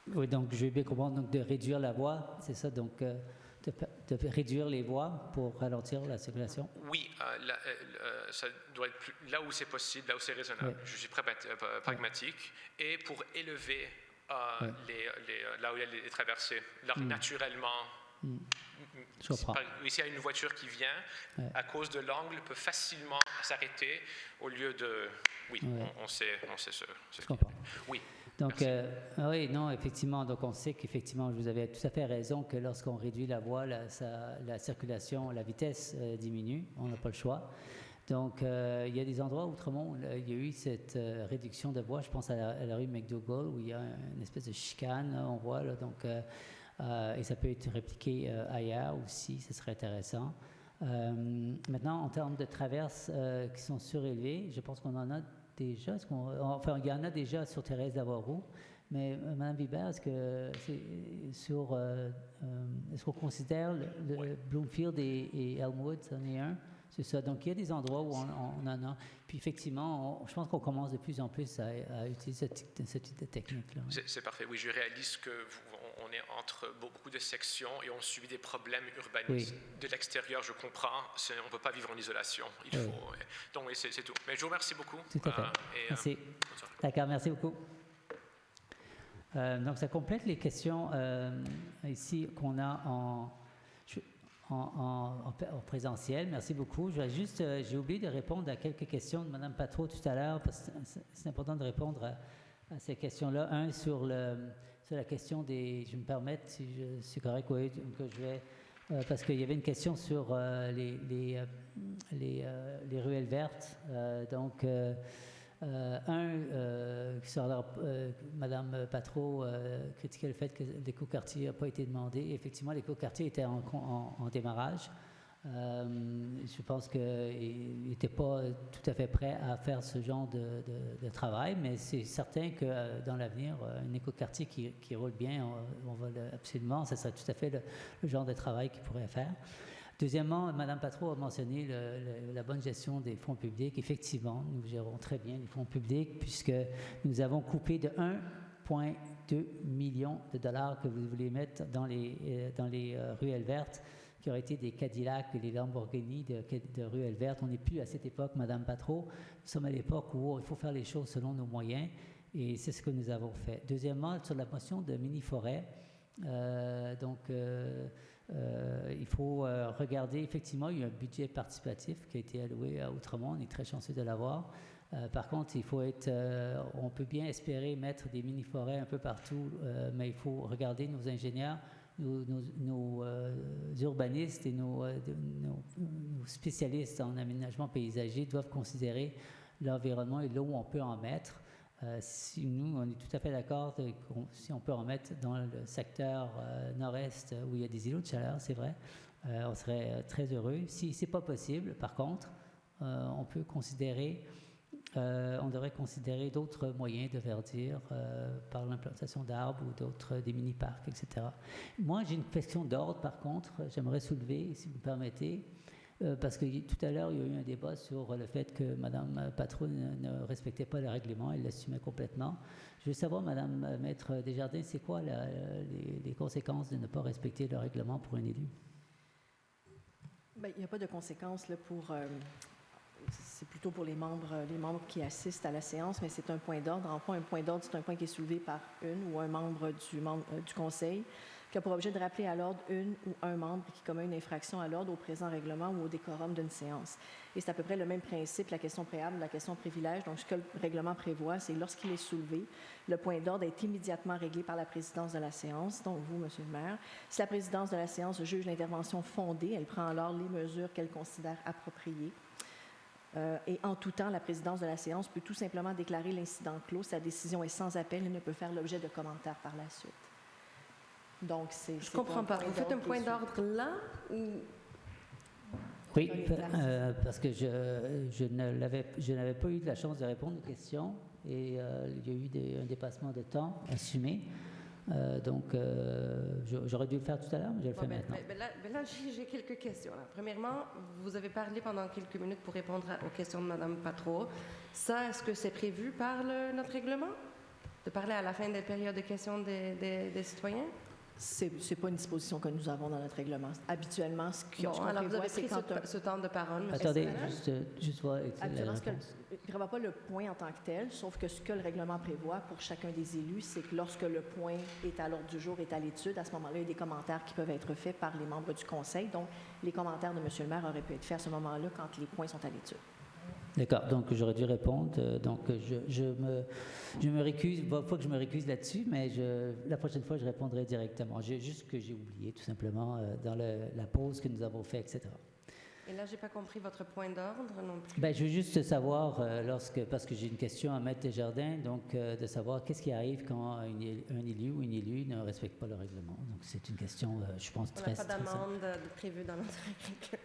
Oui, donc je vais bien comprendre, donc de réduire la voie, c'est ça, donc de réduire les voies pour ralentir la circulation? Oui, ça doit être là où c'est possible, là où c'est raisonnable. Oui. Je suis pragmatique. Et pour élever là où il y a les traversées, là, naturellement, s'il y a une voiture qui vient, à cause de l'angle, peut facilement s'arrêter au lieu de... Oui, on sait ce je comprends. Oui. Donc, oui, non, effectivement, donc on sait qu'effectivement, vous avez tout à fait raison que lorsqu'on réduit la voie, la circulation, la vitesse diminue, on n'a pas le choix. Donc, il y a des endroits Outremont, il y a eu cette réduction de voie, je pense à la rue McDougall, où il y a une espèce de chicane, là, on voit, là, donc, et ça peut être répliqué ailleurs aussi, ce serait intéressant. Maintenant, en termes de traverses qui sont surélevées, je pense qu'on en a déjà, enfin, il y en a déjà sur Thérèse Lavoie-Roux, mais Mme Vibert, est-ce qu'on considère le Bloomfield et Elmwood, c'en est un? C'est ça. Donc, il y a des endroits où on en a. Puis, effectivement, je pense qu'on commence de plus en plus à utiliser ce type de technique-là. C'est parfait. Oui, je réalise qu'on est entre beaucoup de sections et on subit des problèmes urbanistes. Oui. De l'extérieur, je comprends. On ne peut pas vivre en isolation. Il faut. Donc, oui, c'est tout. Mais je vous remercie beaucoup. Tout à fait. Merci. D'accord, merci beaucoup. Donc, ça complète les questions ici qu'on a en présentiel. Merci beaucoup. J'ai oublié de répondre à quelques questions de Mme Patro tout à l'heure, parce que c'est important de répondre à ces questions-là. Un, sur la question des... Je me permets, si c'est correct, oui, que je vais... parce qu'il y avait une question sur les ruelles vertes. Donc, Mme Patro critiquait le fait que l'écoquartier n'a pas été demandé. Effectivement, l'écoquartier était en démarrage. Je pense qu'il n'était pas tout à fait prêt à faire ce genre de travail, mais c'est certain que dans l'avenir, un écoquartier qui roule bien, on va absolument, ça serait tout à fait le genre de travail qu'il pourrait faire. Deuxièmement, Mme Patro a mentionné la bonne gestion des fonds publics. Effectivement, nous gérons très bien les fonds publics puisque nous avons coupé de 1,2 million de dollars que vous voulez mettre dans les ruelles vertes, qui auraient été des Cadillacs et des Lamborghini de ruelles vertes. On n'est plus à cette époque, Mme Patro. Nous sommes à l'époque où il faut faire les choses selon nos moyens et c'est ce que nous avons fait. Deuxièmement, sur la motion de mini-forêt, il faut regarder, effectivement, il y a un budget participatif qui a été alloué à Outremont, on est très chanceux de l'avoir. Par contre, il faut on peut bien espérer mettre des mini-forêts un peu partout, mais il faut regarder nos ingénieurs, nos urbanistes et nos spécialistes en aménagement paysager doivent considérer l'environnement et là où on peut en mettre. Si nous, on est tout à fait d'accord si on peut en mettre dans le secteur nord-est où il y a des îlots de chaleur, c'est vrai, on serait très heureux. Si ce n'est pas possible, par contre, on devrait considérer d'autres moyens de verdir par l'implantation d'arbres ou des mini-parcs, etc. Moi, j'ai une question d'ordre, par contre, j'aimerais soulever, si vous me permettez. Parce que tout à l'heure, il y a eu un débat sur le fait que Mme Patro ne respectait pas le règlement, elle l'assumait complètement. Je veux savoir, Mme Maître Desjardins, c'est quoi les conséquences de ne pas respecter le règlement pour un élu? Bien, il n'y a pas de conséquences là, c'est plutôt pour les membres qui assistent à la séance, mais c'est un point d'ordre. En fait, un point d'ordre, c'est un point qui est soulevé par une ou un membre du conseil, qui a pour objet de rappeler à l'ordre une ou un membre qui commet une infraction à l'ordre au présent règlement ou au décorum d'une séance. Et c'est à peu près le même principe, la question préalable, la question privilège. Donc, ce que le règlement prévoit, c'est lorsqu'il est soulevé, le point d'ordre est immédiatement réglé par la présidence de la séance, donc vous, Monsieur le maire. Si la présidence de la séance juge l'intervention fondée, elle prend alors les mesures qu'elle considère appropriées. Et en tout temps, la présidence de la séance peut tout simplement déclarer l'incident clos. Sa décision est sans appel et ne peut faire l'objet de commentaires par la suite. Donc, je ne comprends pas. Vous faites un point d'ordre là ou... Oui, parce que je n'avais pas eu la chance de répondre aux questions et il y a eu un dépassement de temps assumé. J'aurais dû le faire tout à l'heure, mais je le fais maintenant. Là, j'ai quelques questions. Là. Premièrement, vous avez parlé pendant quelques minutes pour répondre aux questions de Mme Patro. Ça, est-ce que c'est prévu par notre règlement? De parler à la fin des périodes de questions des citoyens? C'est pas une disposition que nous avons dans notre règlement. Habituellement, ce qu'on alors vous avez pris ce temps de parole, M. Attendez, juste voir habituellement, il ne prévoit pas le point en tant que tel, sauf que ce que le règlement prévoit pour chacun des élus, c'est que lorsque le point est à l'ordre du jour, est à l'étude, à ce moment-là, il y a des commentaires qui peuvent être faits par les membres du conseil. Donc, les commentaires de M. le maire auraient pu être faits à ce moment-là quand les points sont à l'étude. D'accord, donc j'aurais dû répondre. Donc je me récuse, il faut que je me récuse là-dessus, mais la prochaine fois, je répondrai directement. Juste que j'ai oublié, tout simplement, dans la pause que nous avons faite, etc. Et là, je n'ai pas compris votre point d'ordre non plus. Bien, je veux juste savoir, parce que j'ai une question à Maître Desjardins, donc de savoir qu'est-ce qui arrive quand un élu ou une élue ne respecte pas le règlement. Donc c'est une question, je pense, très simple. On n'a pas d'amende prévue dans notre règlement.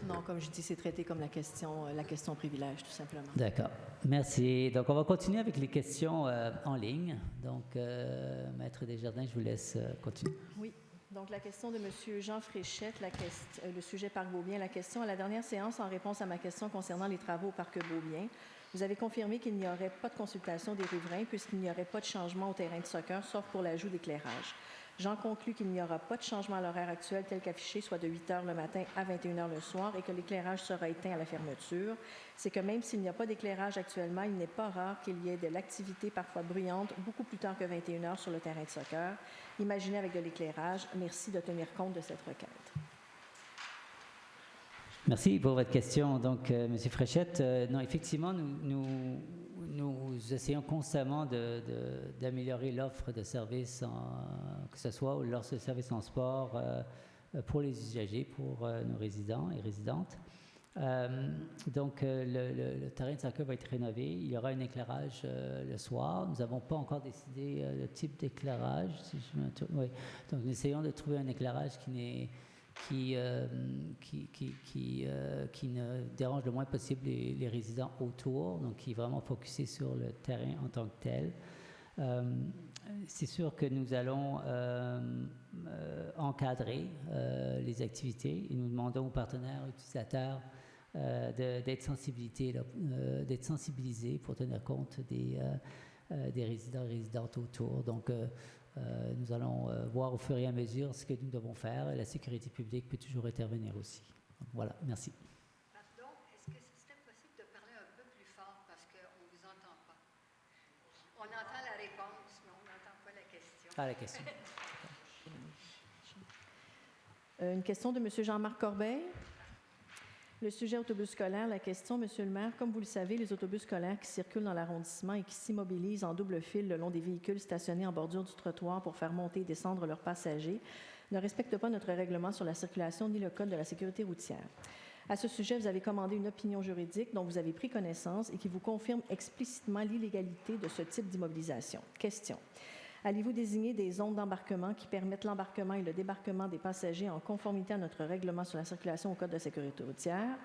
Non, comme je dis, c'est traité comme la question privilège, tout simplement. D'accord. Merci. Donc, on va continuer avec les questions en ligne. Donc, Maître Desjardins, je vous laisse continuer. Oui. Donc, la question de M. Jean Fréchette, le sujet Parc Beaubien. La question à la dernière séance, en réponse à ma question concernant les travaux au Parc Beaubien, vous avez confirmé qu'il n'y aurait pas de consultation des riverains puisqu'il n'y aurait pas de changement au terrain de soccer, sauf pour l'ajout d'éclairage. J'en conclus qu'il n'y aura pas de changement à l'horaire actuel tel qu'affiché, soit de 8 h le matin à 21 h le soir, et que l'éclairage sera éteint à la fermeture. C'est que même s'il n'y a pas d'éclairage actuellement, il n'est pas rare qu'il y ait de l'activité parfois bruyante beaucoup plus tard que 21 h sur le terrain de soccer. Imaginez avec de l'éclairage. Merci de tenir compte de cette requête. Merci pour votre question. Donc, M. Fréchette, non, effectivement, nous essayons constamment d'améliorer l'offre de services, que ce soit l'offre de services en sport pour les usagers, pour nos résidents et résidentes. Donc, le terrain de soccer va être rénové. Il y aura un éclairage le soir. Nous n'avons pas encore décidé le type d'éclairage. Si je me trompe. Oui. Donc, nous essayons de trouver un éclairage qui ne dérange le moins possible les résidents autour, donc qui est vraiment focusé sur le terrain en tant que tel. C'est sûr que nous allons encadrer les activités et nous demandons aux partenaires utilisateurs d'être sensibilisés pour tenir compte des résidents et résidentes autour. Donc, nous allons voir au fur et à mesure ce que nous devons faire et la sécurité publique peut toujours intervenir aussi. Donc, voilà, merci. Pardon, est-ce que ce serait possible de parler un peu plus fort parce qu'on ne vous entend pas? On entend la réponse, mais on n'entend pas la question. Ah, la question. Une question de M. Jean-Marc Corbeil. Le sujet autobus scolaire, la question, Monsieur le maire, comme vous le savez, les autobus scolaires qui circulent dans l'arrondissement et qui s'immobilisent en double file le long des véhicules stationnés en bordure du trottoir pour faire monter et descendre leurs passagers ne respectent pas notre règlement sur la circulation ni le code de la sécurité routière. À ce sujet, vous avez commandé une opinion juridique dont vous avez pris connaissance et qui vous confirme explicitement l'illégalité de ce type d'immobilisation. Question. Allez-vous désigner des zones d'embarquement qui permettent l'embarquement et le débarquement des passagers en conformité à notre règlement sur la circulation au Code de la sécurité routière?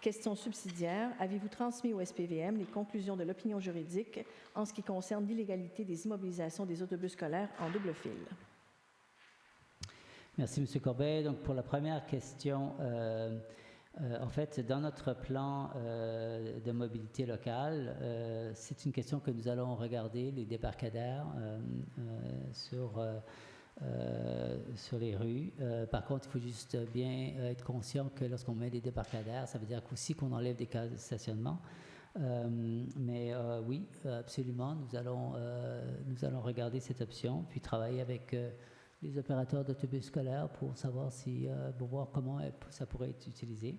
Question subsidiaire. Avez-vous transmis au SPVM les conclusions de l'opinion juridique en ce qui concerne l'illégalité des immobilisations des autobus scolaires en double file? Merci, M. Corbeil. Donc, pour la première question, en fait, dans notre plan de mobilité locale, c'est une question que nous allons regarder, les débarcadères sur les rues. Par contre, il faut juste bien être conscient que lorsqu'on met des débarcadères, ça veut dire aussi qu'on enlève des cases de stationnement. Mais oui, absolument, nous allons regarder cette option, puis travailler avec les opérateurs d'autobus scolaires pour savoir pour voir comment ça pourrait être utilisé.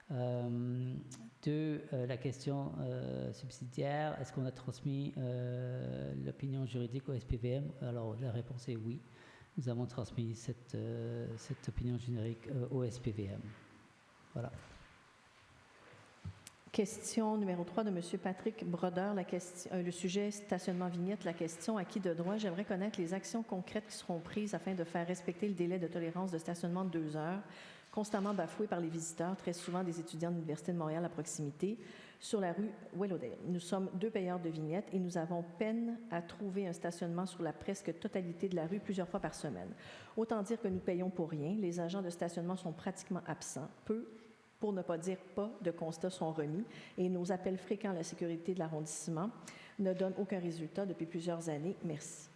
La question subsidiaire, est-ce qu'on a transmis l'opinion juridique au SPVM? Alors, la réponse est oui. Nous avons transmis cette opinion juridique au SPVM. Voilà. Question numéro 3 de M. Patrick Brodeur, le sujet stationnement vignette, la question à qui de droit? J'aimerais connaître les actions concrètes qui seront prises afin de faire respecter le délai de tolérance de stationnement de 2 heures, constamment bafoué par les visiteurs, très souvent des étudiants de l'Université de Montréal à proximité, sur la rue Willowdale. Nous sommes 2 payeurs de vignettes et nous avons peine à trouver un stationnement sur la presque totalité de la rue plusieurs fois par semaine. Autant dire que nous payons pour rien. Les agents de stationnement sont pratiquement absents. Peu, pour ne pas dire pas, de constats sont remis et nos appels fréquents à la sécurité de l'arrondissement ne donnent aucun résultat depuis plusieurs années. Merci.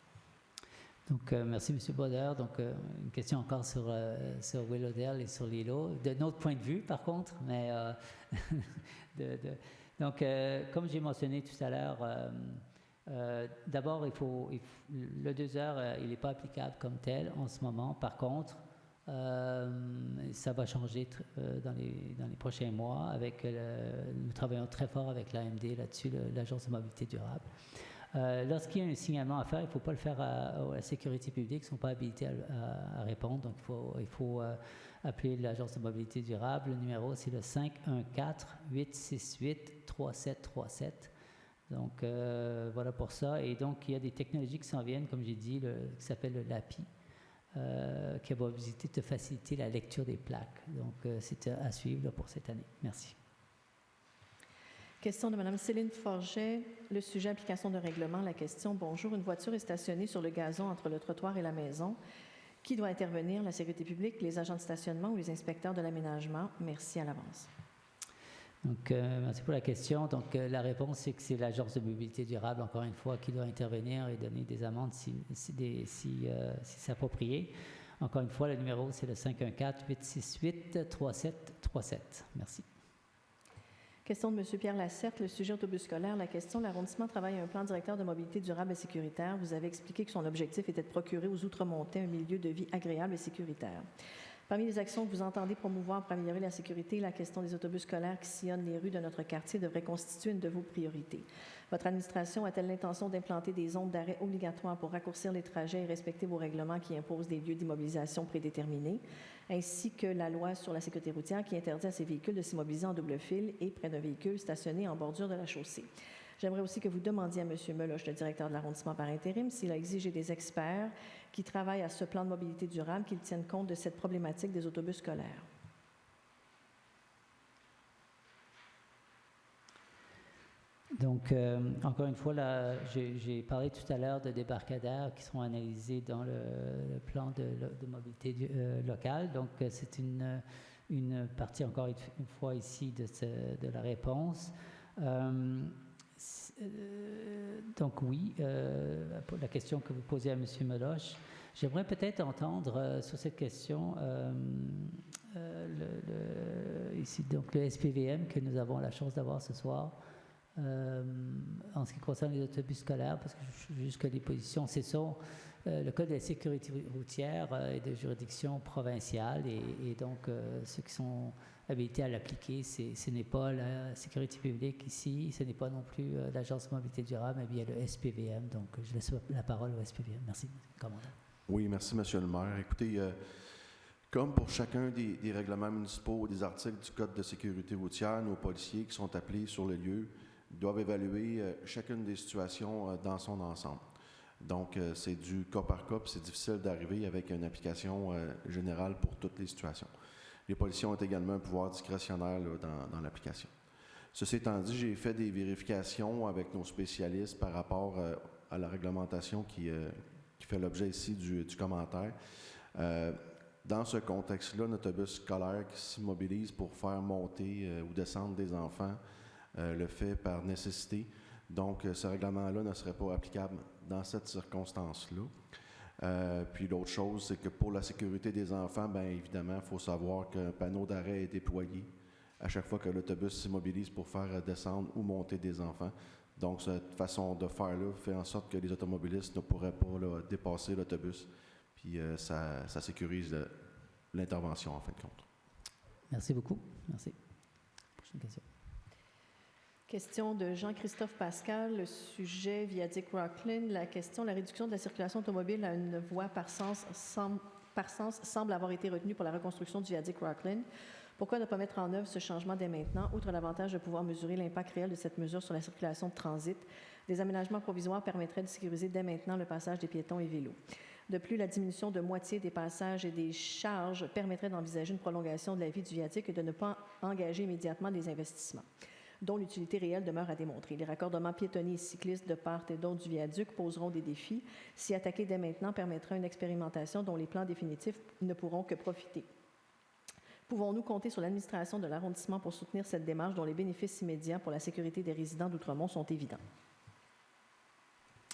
Donc, merci, M. Brodeur. Donc, une question encore sur Willowdale et sur l'îlot. De notre point de vue, par contre, mais donc, comme j'ai mentionné tout à l'heure, d'abord, le 2 heures, il n'est pas applicable comme tel en ce moment. Par contre, ça va changer dans les prochains mois. Nous travaillons très fort avec l'AMD là-dessus, l'Agence de mobilité durable. Lorsqu'il y a un signalement à faire, il ne faut pas le faire à la sécurité publique, ils ne sont pas habilités à répondre. Donc, il faut appeler l'Agence de mobilité durable. Le numéro, c'est le 514-868-3737. Donc, voilà pour ça. Et donc, il y a des technologies qui s'en viennent, comme j'ai dit, qui s'appelle le LAPI, qui a pour objectif de faciliter la lecture des plaques. Donc, c'est à suivre là, pour cette année. Merci. Question de Mme Céline Forget, le sujet application de règlement. La question, bonjour, une voiture est stationnée sur le gazon entre le trottoir et la maison. Qui doit intervenir? La sécurité publique, les agents de stationnement ou les inspecteurs de l'aménagement? Merci à l'avance. Donc, merci pour la question. Donc, la réponse, c'est que c'est l'Agence de mobilité durable, encore une fois, qui doit intervenir et donner des amendes si c'est approprié. Encore une fois, le numéro, c'est le 514-868-3737. Merci. Question de M. Pierre Lacerte, le sujet autobus scolaire. La question, l'arrondissement travaille à un plan directeur de mobilité durable et sécuritaire. Vous avez expliqué que son objectif était de procurer aux Outre-Montais un milieu de vie agréable et sécuritaire. Parmi les actions que vous entendez promouvoir pour améliorer la sécurité, la question des autobus scolaires qui sillonnent les rues de notre quartier devrait constituer une de vos priorités. Votre administration a-t-elle l'intention d'implanter des zones d'arrêt obligatoires pour raccourcir les trajets et respecter vos règlements qui imposent des lieux d'immobilisation prédéterminés, ainsi que la loi sur la sécurité routière qui interdit à ces véhicules de s'immobiliser en double file et près d'un véhicule stationné en bordure de la chaussée? J'aimerais aussi que vous demandiez à M. Meloche, le directeur de l'arrondissement par intérim, s'il a exigé des experts qui travaillent à ce plan de mobilité durable qu'ils tiennent compte de cette problématique des autobus scolaires. Donc, encore une fois, là, j'ai parlé tout à l'heure de débarcadères qui seront analysés dans le plan de mobilité locale. Donc, c'est une partie, encore une fois, ici de la réponse. Donc, oui, pour la question que vous posez à M. Meloche, j'aimerais peut-être entendre sur cette question ici, donc le SPVM que nous avons la chance d'avoir ce soir. En ce qui concerne les autobus scolaires, parce que jusque les positions, c'est ça, le Code de la sécurité routière est de juridiction provinciale et donc ceux qui sont habilités à l'appliquer, ce n'est pas la sécurité publique ici, ce n'est pas non plus l'Agence de mobilité durable, mais bien le SPVM. Donc, je laisse la parole au SPVM. Merci, commandant. Oui, merci, M. le maire. Écoutez, comme pour chacun des règlements municipaux ou des articles du Code de sécurité routière, nos policiers qui sont appelés sur le lieu doivent évaluer chacune des situations dans son ensemble. Donc, c'est du cas par cas, puis c'est difficile d'arriver avec une application générale pour toutes les situations. Les policiers ont également un pouvoir discrétionnaire là, dans l'application. Ceci étant dit, j'ai fait des vérifications avec nos spécialistes par rapport à la réglementation qui fait l'objet ici du commentaire. Dans ce contexte-là, un autobus scolaire qui s'immobilise pour faire monter ou descendre des enfants le fait par nécessité. Donc, ce règlement-là ne serait pas applicable dans cette circonstance-là. Puis l'autre chose, c'est que pour la sécurité des enfants, bien évidemment, il faut savoir qu'un panneau d'arrêt est déployé à chaque fois que l'autobus s'immobilise pour faire descendre ou monter des enfants. Donc, cette façon de faire-là fait en sorte que les automobilistes ne pourraient pas là, dépasser l'autobus. Puis ça sécurise l'intervention, en fin de compte. Merci beaucoup. Merci. Prochaine question. Question de Jean-Christophe Pascal, le sujet viaduc Rockland. La question, la réduction de la circulation automobile à une voie par sens semble avoir été retenue pour la reconstruction du viaduc Rockland. Pourquoi ne pas mettre en œuvre ce changement dès maintenant, outre l'avantage de pouvoir mesurer l'impact réel de cette mesure sur la circulation de transit? Des aménagements provisoires permettraient de sécuriser dès maintenant le passage des piétons et vélos. De plus, la diminution de moitié des passages et des charges permettrait d'envisager une prolongation de la vie du viaduc et de ne pas engager immédiatement des investissements, dont l'utilité réelle demeure à démontrer. Les raccordements piétonniers et cyclistes de part et d'autre du viaduc poseront des défis. S'y attaquer dès maintenant permettra une expérimentation dont les plans définitifs ne pourront que profiter. Pouvons-nous compter sur l'administration de l'arrondissement pour soutenir cette démarche dont les bénéfices immédiats pour la sécurité des résidents d'Outremont sont évidents?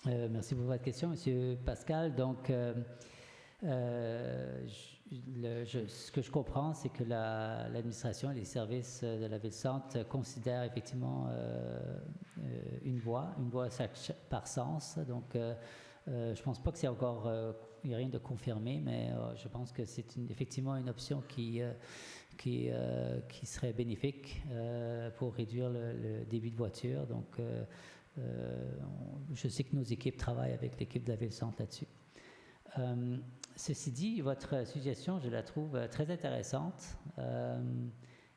Merci pour votre question, M. Pascal. Donc, ce que je comprends, c'est que l'administration et les services de la Ville-Centre considèrent effectivement une voie par sens. Donc, je ne pense pas que c'est encore, il n'y a rien de confirmé, mais je pense que c'est effectivement une option qui serait bénéfique pour réduire le débit de voitures. Donc, je sais que nos équipes travaillent avec l'équipe de la Ville-Centre là-dessus. Ceci dit, votre suggestion, je la trouve très intéressante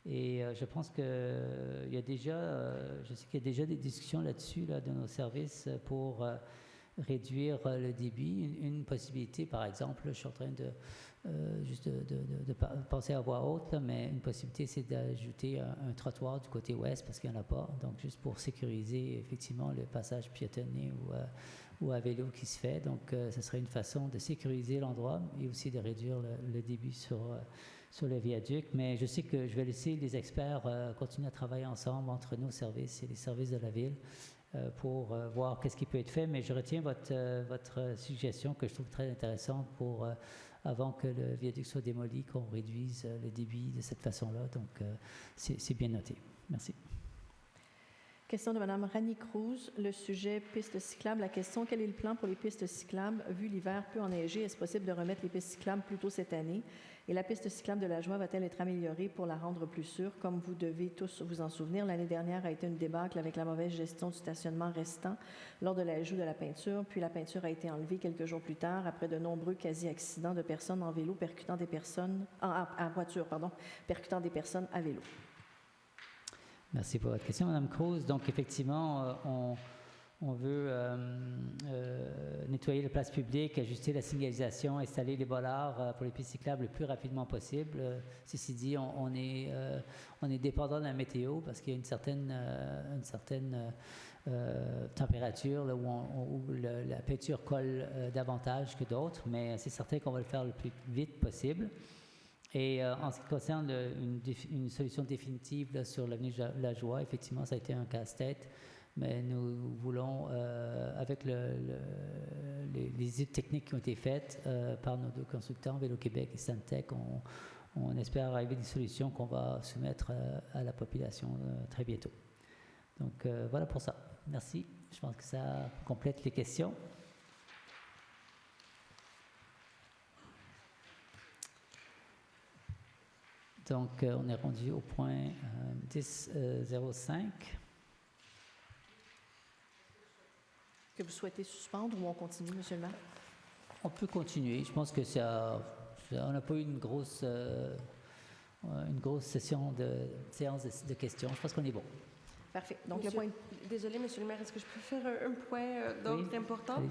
et je pense qu'il y a déjà, je sais qu'il y a déjà des discussions là-dessus là, de nos services pour réduire le débit. Une possibilité, par exemple, je suis en train de penser à voix haute, là, mais une possibilité, c'est d'ajouter un trottoir du côté ouest parce qu'il n'y en a pas. Donc, juste pour sécuriser effectivement le passage piétonnier ou à vélo qui se fait. Donc, ce serait une façon de sécuriser l'endroit et aussi de réduire le débit sur le viaduc. Mais je sais que je vais laisser les experts continuer à travailler ensemble entre nos services et les services de la Ville pour voir qu'est-ce qui peut être fait. Mais je retiens votre suggestion que je trouve très intéressante pour avant que le viaduc soit démoli, qu'on réduise le débit de cette façon-là. Donc, c'est bien noté. Merci. Question de Mme Rani Cruz, le sujet pistes cyclables. La question, quel est le plan pour les pistes cyclables? Vu l'hiver peu enneigé, est-ce possible de remettre les pistes cyclables plus tôt cette année? Et la piste cyclable de la Joie va-t-elle être améliorée pour la rendre plus sûre? Comme vous devez tous vous en souvenir, l'année dernière a été une débâcle avec la mauvaise gestion du stationnement restant lors de l'ajout de la peinture, puis la peinture a été enlevée quelques jours plus tard après de nombreux quasi-accidents de personnes en vélo percutant des personnes percutant des personnes à vélo. Merci pour votre question, Mme Cruz. Donc, effectivement, on veut nettoyer les places publiques, ajuster la signalisation, installer les bollards pour les pistes cyclables le plus rapidement possible. Ceci dit, on est dépendant de la météo parce qu'il y a une certaine température là, où la peinture colle davantage que d'autres, mais c'est certain qu'on va le faire le plus vite possible. Et en ce qui concerne une solution définitive là, sur l'avenue La Joie, effectivement, ça a été un casse-tête, mais nous voulons, avec les études techniques qui ont été faites par nos deux constructeurs, Vélo-Québec et Stantec, on espère arriver à des solutions qu'on va soumettre à la population très bientôt. Donc voilà pour ça. Merci. Je pense que ça complète les questions. Donc, on est rendu au point 10.05. Que vous souhaitez suspendre ou on continue, M. le maire? On peut continuer. Je pense que on n'a pas eu une grosse séance de questions. Je pense qu'on est bon. Parfait. Donc, le point... Désolée, M. le maire, est-ce que je peux faire un point d'ordre important?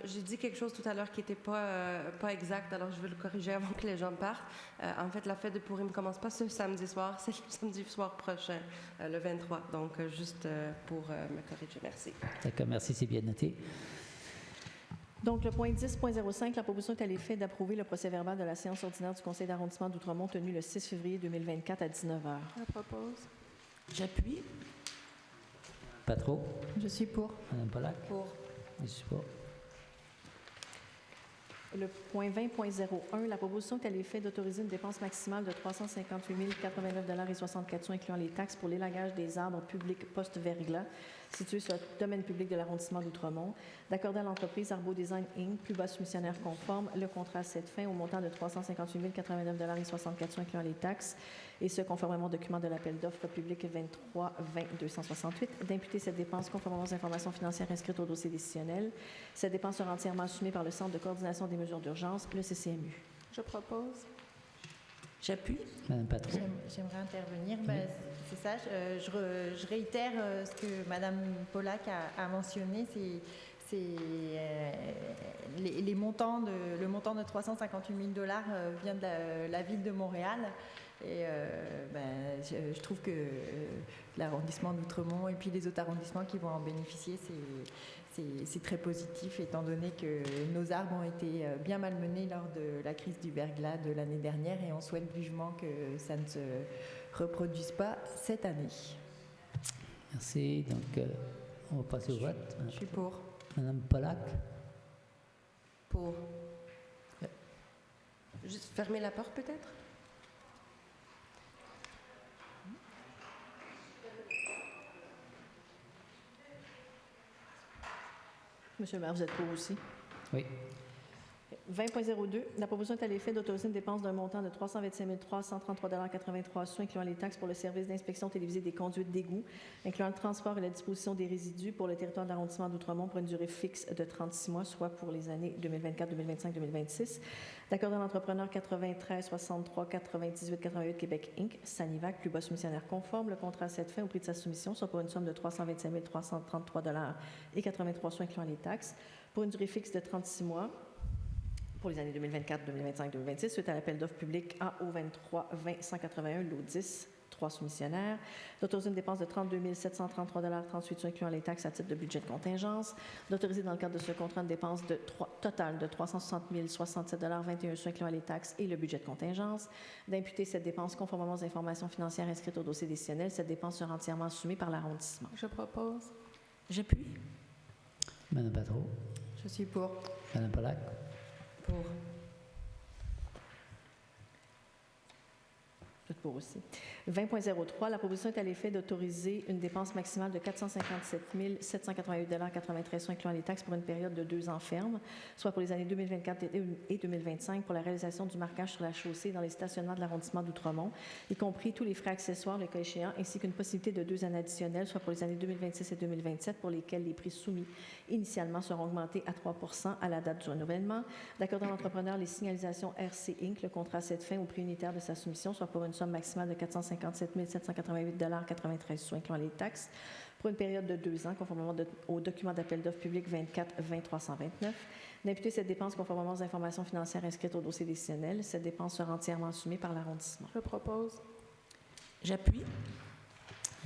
J'ai dit quelque chose tout à l'heure qui n'était pas exact, alors je vais le corriger avant que les gens partent. En fait, la fête de Purim ne commence pas ce samedi soir, c'est le samedi soir prochain, le 23. Donc, juste pour me corriger. Merci. D'accord, merci, c'est bien noté. Donc, le point 10.05, la proposition est à l'effet d'approuver le procès-verbal de la séance ordinaire du Conseil d'arrondissement d'Outremont tenue le 6 février 2024 à 19h. Je propose. J'appuie. Pas trop. Je suis pour. Madame Pollack. Pour. Je suis pour. Le point 20.01, la proposition est à l'effet d'autoriser une dépense maximale de 358 089,64 $, incluant les taxes pour l'élagage des arbres publics post-verglas situés sur le domaine public de l'arrondissement d'Outremont, d'accorder à l'entreprise Arbo Design Inc., plus bas soumissionnaire conforme, le contrat à cette fin au montant de 358 089,64 $, incluant les taxes, et ce, conformément au document de l'appel d'offres public 23-20-268, d'imputer cette dépense conformément aux informations financières inscrites au dossier décisionnel. Cette dépense sera entièrement assumée par le Centre de coordination des mesures d'urgence, le CCMU. Je propose. J'appuie. Madame Patron. J'aimerais intervenir. C'est ça, je réitère ce que Madame Pollack a mentionné, c'est le montant de 358 000 $ vient de la ville de Montréal. Et je trouve que l'arrondissement d'Outremont et puis les autres arrondissements qui vont en bénéficier, c'est très positif, étant donné que nos arbres ont été bien malmenés lors de la crise du verglas de l'année dernière, et on souhaite vivement que ça ne se reproduise pas cette année. Merci. Donc, on va passer au vote. Je suis pour. Madame Pollack. Pour. Juste fermer la porte, peut-être? Monsieur le maire, vous êtes pour aussi? Oui. 20.02, la proposition est à l'effet d'autoriser une dépense d'un montant de 325 333,83 $, incluant les taxes pour le service d'inspection télévisée des conduites d'égout, incluant le transport et la disposition des résidus pour le territoire de l'arrondissement d'Outremont pour une durée fixe de 36 mois, soit pour les années 2024, 2025, 2026. D'accorder à l'entrepreneur 93 63 98 88 Québec Inc., Sanivac, plus bas soumissionnaire conforme, le contrat à cette fin au prix de sa soumission, soit pour une somme de 325 333,83 $, incluant les taxes, pour une durée fixe de 36 mois, pour les années 2024, 2025, 2026, suite à l'appel d'offres public AO 23 20 181, lot 10, 3 soumissionnaires, d'autoriser une dépense de 32 733,38 $, incluant les taxes à titre de budget de contingence, d'autoriser dans le cadre de ce contrat une dépense totale de 360 067,21 $, incluant les taxes et le budget de contingence, d'imputer cette dépense conformément aux informations financières inscrites au dossier décisionnel. Cette dépense sera entièrement assumée par l'arrondissement. Je propose. J'appuie. Madame Patron. Je suis pour. Madame Pollack. Pour. Vous êtes pour aussi. 20.03, la proposition est à l'effet d'autoriser une dépense maximale de 457 788,93 $, incluant les taxes pour une période de 2 ans ferme, soit pour les années 2024 et 2025, pour la réalisation du marquage sur la chaussée dans les stationnements de l'arrondissement d'Outremont, y compris tous les frais accessoires, le cas échéant, ainsi qu'une possibilité de 2 années additionnelles, soit pour les années 2026 et 2027, pour lesquelles les prix soumis initialement seront augmentés à 3 % à la date du renouvellement, d'accorder à l'entrepreneur les signalisations RC Inc., le contrat à cette fin au prix unitaire de sa soumission, soit pour une somme somme maximale de 457 788,93 $, incluant les taxes, pour une période de 2 ans, conformément au document d'appel d'offres public 24-20-329. D'imputer cette dépense conformément aux informations financières inscrites au dossier décisionnel. Cette dépense sera entièrement assumée par l'arrondissement. Je propose. J'appuie.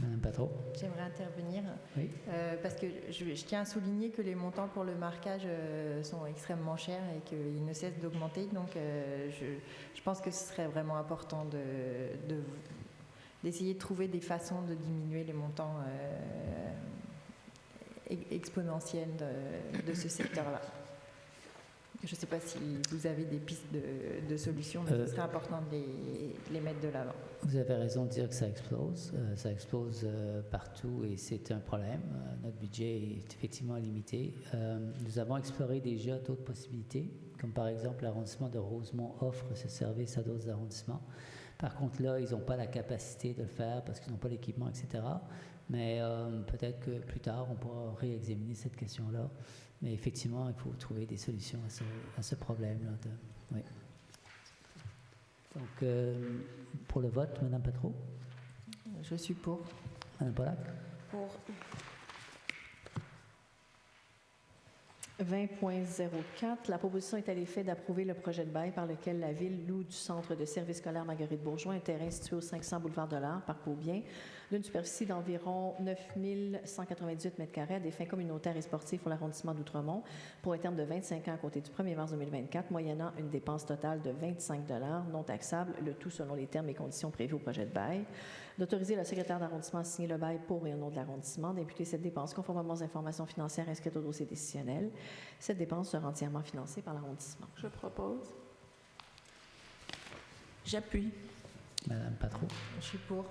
Madame Patro. J'aimerais intervenir Oui. parce que je tiens à souligner que les montants pour le marquage sont extrêmement chers et qu'ils ne cessent d'augmenter. Donc, je pense que ce serait vraiment important d'essayer de trouver des façons de diminuer les montants exponentiels de ce secteur-là. Je ne sais pas si vous avez des pistes de solutions, mais ce serait important de les mettre de l'avant. Vous avez raison de dire que ça explose partout et c'est un problème. Notre budget est effectivement limité. Nous avons exploré déjà d'autres possibilités, comme par exemple l'arrondissement de Rosemont offre ce service à d'autres arrondissements. Par contre, là, ils n'ont pas la capacité de le faire parce qu'ils n'ont pas l'équipement, etc. Mais peut-être que plus tard, on pourra réexaminer cette question-là. Mais effectivement, il faut trouver des solutions à ce problème-là. Oui. Donc, pour le vote, Mme Patro? Je suis pour. Mme Pollack? Pour. 20.04. La proposition est à l'effet d'approuver le projet de bail par lequel la Ville loue du centre de services scolaire Marguerite-Bourgeois un terrain situé au 500 boulevard de l'Art, par Beaubien, d'une superficie d'environ 9 198 m² à des fins communautaires et sportives pour l'arrondissement d'Outremont pour un terme de 25 ans à compter du 1er mars 2024, moyennant une dépense totale de 25 $ non taxable, le tout selon les termes et conditions prévus au projet de bail. D'autoriser le secrétaire d'arrondissement à signer le bail pour et au nom de l'arrondissement, d'imputer cette dépense conformément aux informations financières inscrites au dossier décisionnel. Cette dépense sera entièrement financée par l'arrondissement. Je propose. J'appuie. Madame Patro. Je suis pour.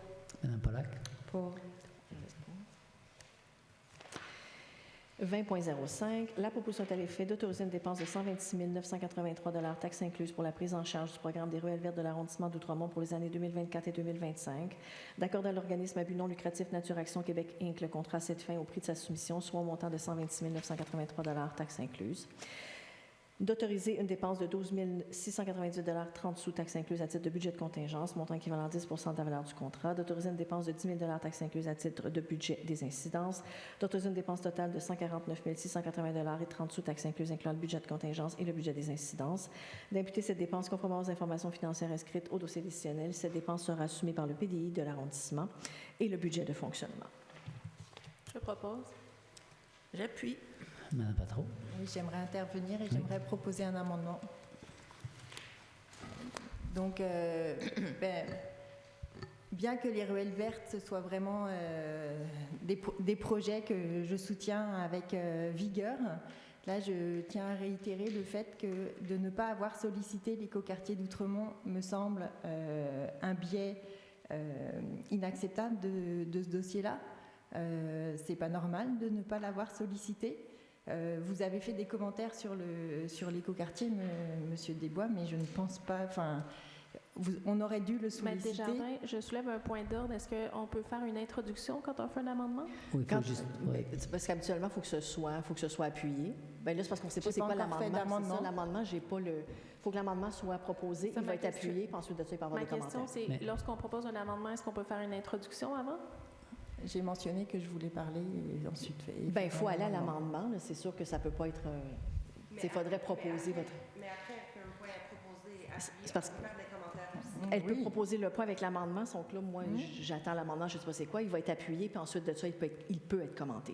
Madame Pollack. Pour. 20.05. La proposition est à l'effet d'autoriser une dépense de 126 983 $ taxes incluses pour la prise en charge du programme des ruelles vertes de l'arrondissement d'Outremont pour les années 2024 et 2025, d'accorder à l'organisme à but non lucratif Nature Action Québec Inc. le contrat à cette fin au prix de sa soumission, soit au montant de 126 983 $ taxes incluses. D'autoriser une dépense de 12 698 $ 30 sous taxes incluses à titre de budget de contingence, montant équivalent à 10 % de la valeur du contrat. D'autoriser une dépense de 10 000 $ taxes incluses à titre de budget des incidences. D'autoriser une dépense totale de 149 680 $ et 30 sous taxes incluses, incluant le budget de contingence et le budget des incidences. D'imputer cette dépense conformément aux informations financières inscrites au dossier décisionnel. Cette dépense sera assumée par le PDI de l'arrondissement et le budget de fonctionnement. Je propose. J'appuie. Madame Patro. Oui, j'aimerais intervenir et j'aimerais proposer un amendement. Donc, bien que les ruelles vertes, ce soit vraiment des projets que je soutiens avec vigueur, là, je tiens à réitérer le fait que de ne pas avoir sollicité l'écoquartier d'Outremont me semble un biais inacceptable de ce dossier-là. C'est pas normal de ne pas l'avoir sollicité. Vous avez fait des commentaires sur l'écoquartier, Monsieur Desbois, mais je ne pense pas. Enfin, on aurait dû le solliciter. Desjardins, je soulève un point d'ordre. Est-ce qu'on peut faire une introduction quand on fait un amendement? Oui, parce qu'habituellement, il faut que ce soit appuyé. Bien là, c'est parce qu'on ne sait pas c'est quoi l'amendement. C'est ça, l'amendement, j'ai pas le. Il faut que l'amendement soit proposé, il va être appuyé, puis ensuite de ça, il va y avoir des commentaires. Ma question, c'est lorsqu'on propose un amendement, est-ce qu'on peut faire une introduction avant? J'ai mentionné que je voulais parler et ensuite... Bien, il faut aller à l'amendement. C'est sûr que ça ne peut pas être... Il faudrait proposer votre... Mais après, elle peut un point proposer à faire des commentaires aussi. Elle peut proposer le point avec l'amendement. Donc là, moi, j'attends l'amendement, je ne sais pas c'est quoi. Il va être appuyé, puis ensuite de ça, il peut être commenté.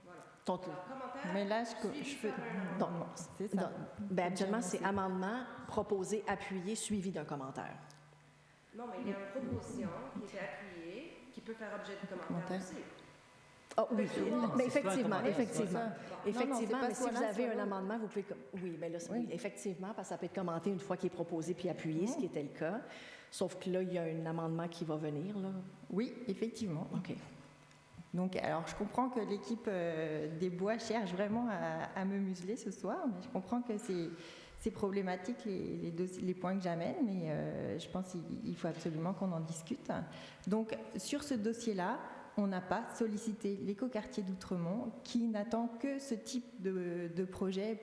Voilà. Donc, mais là, je fais... c'est ça. Bien, habituellement, c'est amendement, proposé, appuyé, suivi d'un commentaire. Non, mais il y a une proposition qui est appuyée, qui peut faire objet de commentaires aussi. Oh, oui, mais effectivement. Effectivement, mais si vous avez un là. amendement, vous pouvez... Oui, mais là, effectivement, parce que ça peut être commenté une fois qu'il est proposé puis appuyé, ce qui était le cas. Sauf que là, il y a un amendement qui va venir, là. Oui, effectivement. OK. Donc, alors, je comprends que l'équipe des Bois cherche vraiment à me museler ce soir, mais je comprends que c'est problématique les points que j'amène, mais je pense qu'il faut absolument qu'on en discute. Donc, sur ce dossier-là, on n'a pas sollicité l'écoquartier d'Outremont qui n'attend que ce type de projet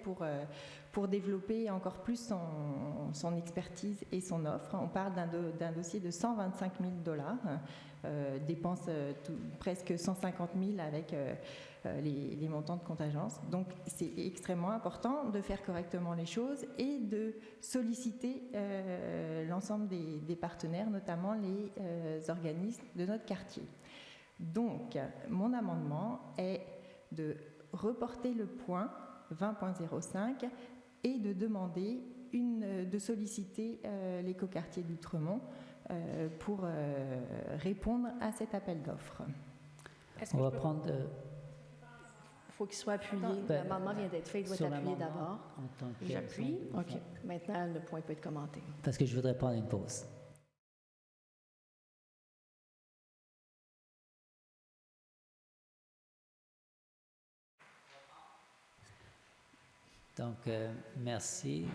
pour développer encore plus son expertise et son offre. On parle d'un dossier de 125 000 $, dépenses presque 150 000 avec les montants de contingence. Donc c'est extrêmement important de faire correctement les choses et de solliciter l'ensemble des partenaires, notamment les organismes de notre quartier. Donc mon amendement est de reporter le point 20.05 et de demander de solliciter l'écoquartier d'Outremont pour répondre à cet appel d'offres. On va prendre... Il faut qu'il soit appuyé. Ben, L'amendement vient d'être fait, il doit être appuyé d'abord. J'appuie. OK. Maintenant, le point peut être commenté. Parce que je voudrais prendre une pause. Donc, merci.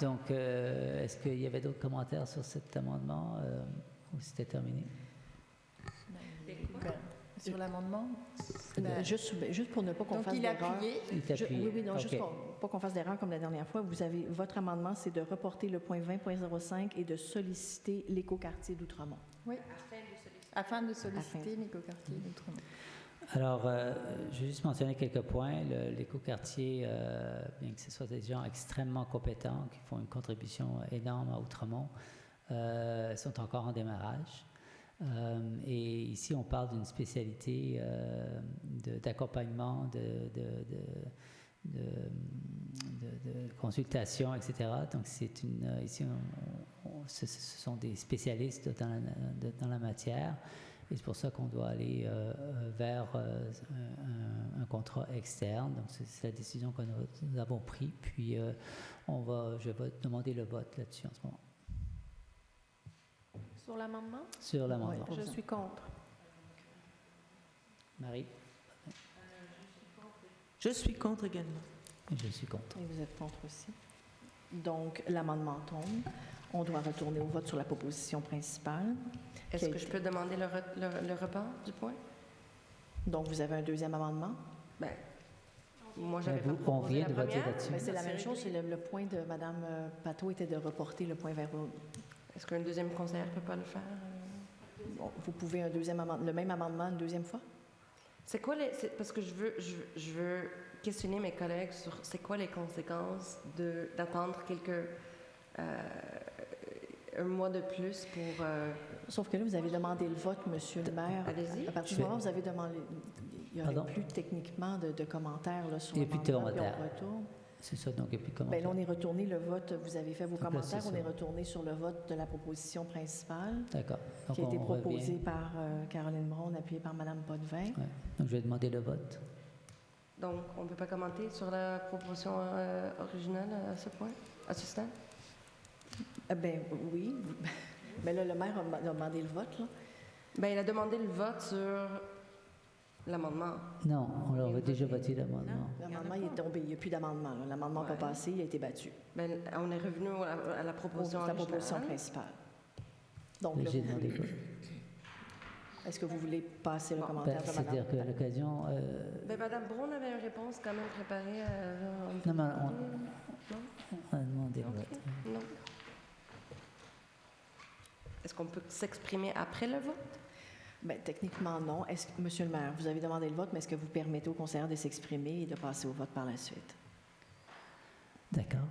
Donc, est-ce qu'il y avait d'autres commentaires sur cet amendement ou c'était terminé? Sur l'amendement? Juste pour ne pas qu'on fasse d'erreur. Juste pas qu'on fasse d'erreur comme la dernière fois. Votre amendement, c'est de reporter le point 20.05 et de solliciter l'écoquartier d'Outremont. Oui, afin de solliciter l'écoquartier d'Outremont. Alors, je vais juste mentionner quelques points. L'écoquartier, bien que ce soit des gens extrêmement compétents, qui font une contribution énorme à Outremont, sont encore en démarrage. Et ici, on parle d'une spécialité d'accompagnement, de consultation, etc. Donc, ici, ce sont des spécialistes dans la matière. Et c'est pour ça qu'on doit aller vers un contrat externe. Donc, c'est la décision que nous avons prise. Puis, je vais demander le vote là-dessus en ce moment. Sur l'amendement? Sur l'amendement. Je suis contre. Marie? Je suis contre également. Je suis contre. Et vous êtes contre aussi. Donc, l'amendement tombe. On doit retourner au vote sur la proposition principale. Est-ce que je peux demander le report du point? Donc, vous avez un deuxième amendement? Bien, moi, j'avais pas on proposé vient la de voter première. là-dessus. C'est la même chose. Le point de Mme Pateau était de reporter le point vers... Est-ce qu'un deuxième conseiller ne peut pas le faire? Bon, vous pouvez le même amendement une deuxième fois? C'est quoi parce que je veux questionner mes collègues sur c'est quoi les conséquences d'attendre un mois de plus pour... Sauf que là, vous avez demandé le vote, Monsieur le maire. Allez-y. À partir du moment où vous avez demandé... Il n'y aurait plus techniquement de commentaires là, sur il n'y a plus de commentaires. Retourne. C'est ça, donc il n'y a plus de commentaires. Bien, là, on est retourné le vote. Vous avez fait vos donc commentaires. là, on est retourné sur le vote de la proposition principale. D'accord. Qui a été proposée par Caroline Braun, appuyée par Mme Potvin. Ouais. Donc, je vais demander le vote. Donc, on ne peut pas commenter sur la proposition originale à ce point, à ce stade? Ben oui. Mais là, le maire a demandé le vote, là. Bien, il a demandé le vote sur l'amendement. Non, on a déjà voté l'amendement. L'amendement, il est tombé. Il n'y a plus d'amendement. L'amendement n'a pas passé, il a été battu. Bien, on est revenu à la proposition originale. La proposition principale. Donc, j'ai demandé le vote. Est-ce que vous voulez passer le commentaire de Mme? C'est-à-dire que l'occasion... Ben, Mme Braun avait une réponse quand même préparée. Non, mais on a demandé le vote. Non. Est-ce qu'on peut s'exprimer après le vote? Bien, techniquement, non. Monsieur le maire, vous avez demandé le vote, mais est-ce que vous permettez aux conseillers de s'exprimer et de passer au vote par la suite? D'accord.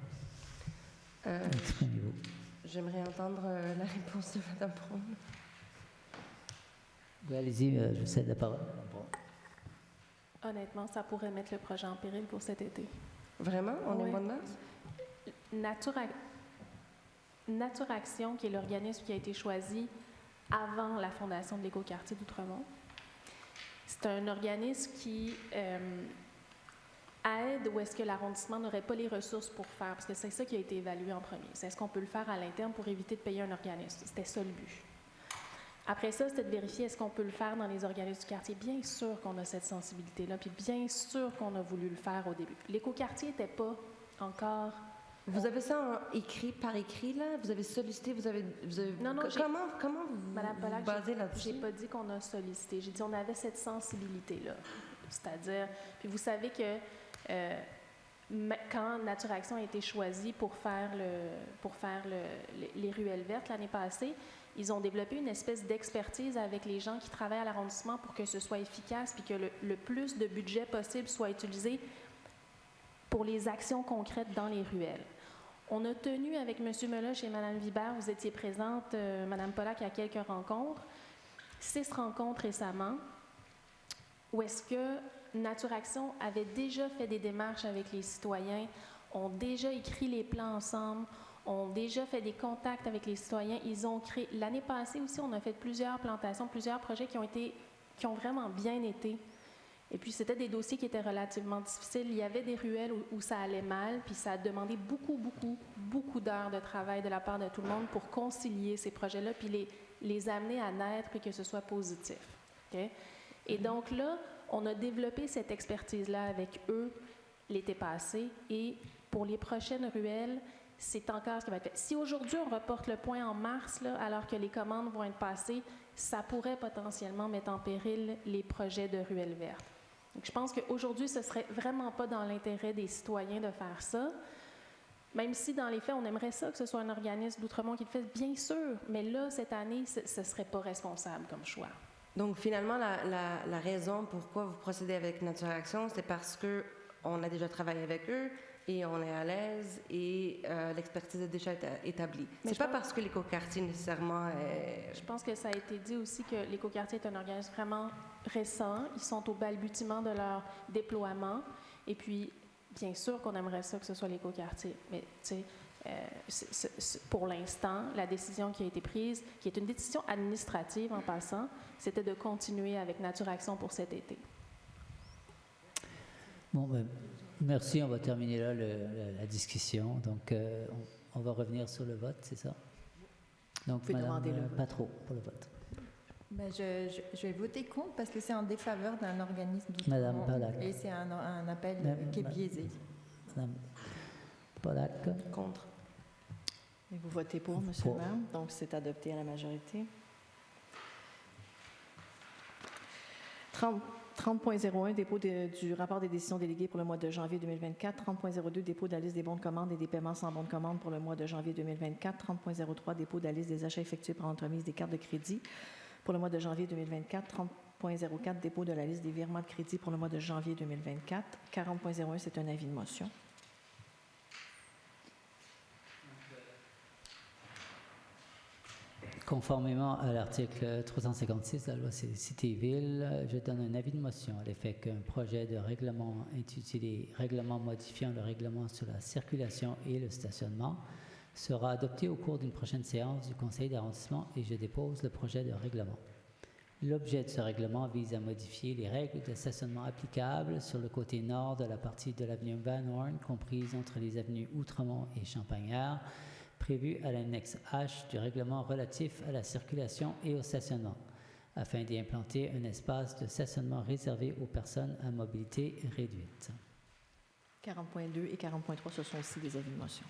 Exprimez-vous. J'aimerais entendre la réponse de Mme Braun. Oui, allez-y, je vous cède la parole. Honnêtement, ça pourrait mettre le projet en péril pour cet été. Vraiment? On est au mois de mars? Nature Action, qui est l'organisme qui a été choisi avant la fondation de l'écoquartier d'Outremont, c'est un organisme qui aide où est-ce que l'arrondissement n'aurait pas les ressources pour faire, parce que c'est ça qui a été évalué en premier. C'est est-ce qu'on peut le faire à l'interne pour éviter de payer un organisme. C'était ça le but. Après ça, c'était de vérifier est-ce qu'on peut le faire dans les organismes du quartier. Bien sûr qu'on a cette sensibilité-là, puis bien sûr qu'on a voulu le faire au début. L'écoquartier n'était pas encore Vous avez ça écrit, par écrit, là? Vous avez sollicité, Non, comment vous Madame Pollack, basez là-dessus? J'ai pas dit qu'on a sollicité. J'ai dit qu'on avait cette sensibilité-là. C'est-à-dire, puis vous savez que quand Nature Action a été choisi pour faire les ruelles vertes l'année passée, ils ont développé une espèce d'expertise avec les gens qui travaillent à l'arrondissement pour que ce soit efficace puis que le plus de budget possible soit utilisé pour les actions concrètes dans les ruelles. On a tenu avec M. Meloche et Mme Vibert, vous étiez présente, Mme Pollack, à quelques rencontres, 6 rencontres récemment, où est-ce que Nature Action avait déjà fait des démarches avec les citoyens, ont déjà écrit les plans ensemble, ont déjà fait des contacts avec les citoyens. Ils ont créé, l'année passée aussi, on a fait plusieurs plantations, plusieurs projets qui ont vraiment bien été. Et puis, c'était des dossiers qui étaient relativement difficiles. Il y avait des ruelles où ça allait mal, puis ça a demandé beaucoup d'heures de travail de la part de tout le monde pour concilier ces projets-là, puis les amener à naître et que ce soit positif. Okay? Et donc là, on a développé cette expertise-là avec eux l'été passé, et pour les prochaines ruelles, c'est encore ce qui va être fait. Si aujourd'hui, on reporte le point en mars, là, alors que les commandes vont être passées, ça pourrait potentiellement mettre en péril les projets de ruelles vertes. Donc, je pense qu'aujourd'hui, ce ne serait vraiment pas dans l'intérêt des citoyens de faire ça, même si, dans les faits, on aimerait ça que ce soit un organisme d'Outremont qui le fasse, bien sûr, mais là, cette année, ce ne serait pas responsable comme choix. Donc, finalement, la raison pourquoi vous procédez avec Nature Action, c'est parce qu'on a déjà travaillé avec eux et on est à l'aise et l'expertise est déjà établie. C'est pas parce que l'écoquartier, nécessairement... Je pense que ça a été dit aussi que l'écoquartier est un organisme vraiment récent. Ils sont au balbutiement de leur déploiement. Et puis, bien sûr qu'on aimerait ça que ce soit l'écoquartier. Mais, tu sais, pour l'instant, la décision qui a été prise, qui est une décision administrative en passant, c'était de continuer avec Nature Action pour cet été. Bon, ben, merci. On va terminer là la discussion. Donc, on va revenir sur le vote, c'est ça? Donc, Mme Patro pour le vote. Ben, je vais voter contre parce que c'est en défaveur d'un organisme Madame Pollack. Et c'est un appel qui est biaisé. Madame Pollack. Contre. Et vous votez pour, M. le maire. Donc, c'est adopté à la majorité. 30.01, dépôt du rapport des décisions déléguées pour le mois de janvier 2024. 30.02, dépôt de la liste des bons de commande et des paiements sans bons de commande pour le mois de janvier 2024. 30.03, dépôt de la liste des achats effectués par entremise des cartes de crédit pour le mois de janvier 2024. 30.04, dépôt de la liste des virements de crédit pour le mois de janvier 2024. 40.01, c'est un avis de motion. Conformément à l'article 356 de la loi Cité-Ville, je donne un avis de motion à l'effet qu'un projet de règlement intitulé « Règlement modifiant le règlement sur la circulation et le stationnement » sera adopté au cours d'une prochaine séance du Conseil d'arrondissement et je dépose le projet de règlement. L'objet de ce règlement vise à modifier les règles de stationnement applicables sur le côté nord de la partie de l'avenue Van Horn, comprise entre les avenues Outremont et Champagnard, prévu à l'annexe H du règlement relatif à la circulation et au stationnement, afin d'y implanter un espace de stationnement réservé aux personnes à mobilité réduite. 40.2 et 40.3, ce sont aussi des avis de motion.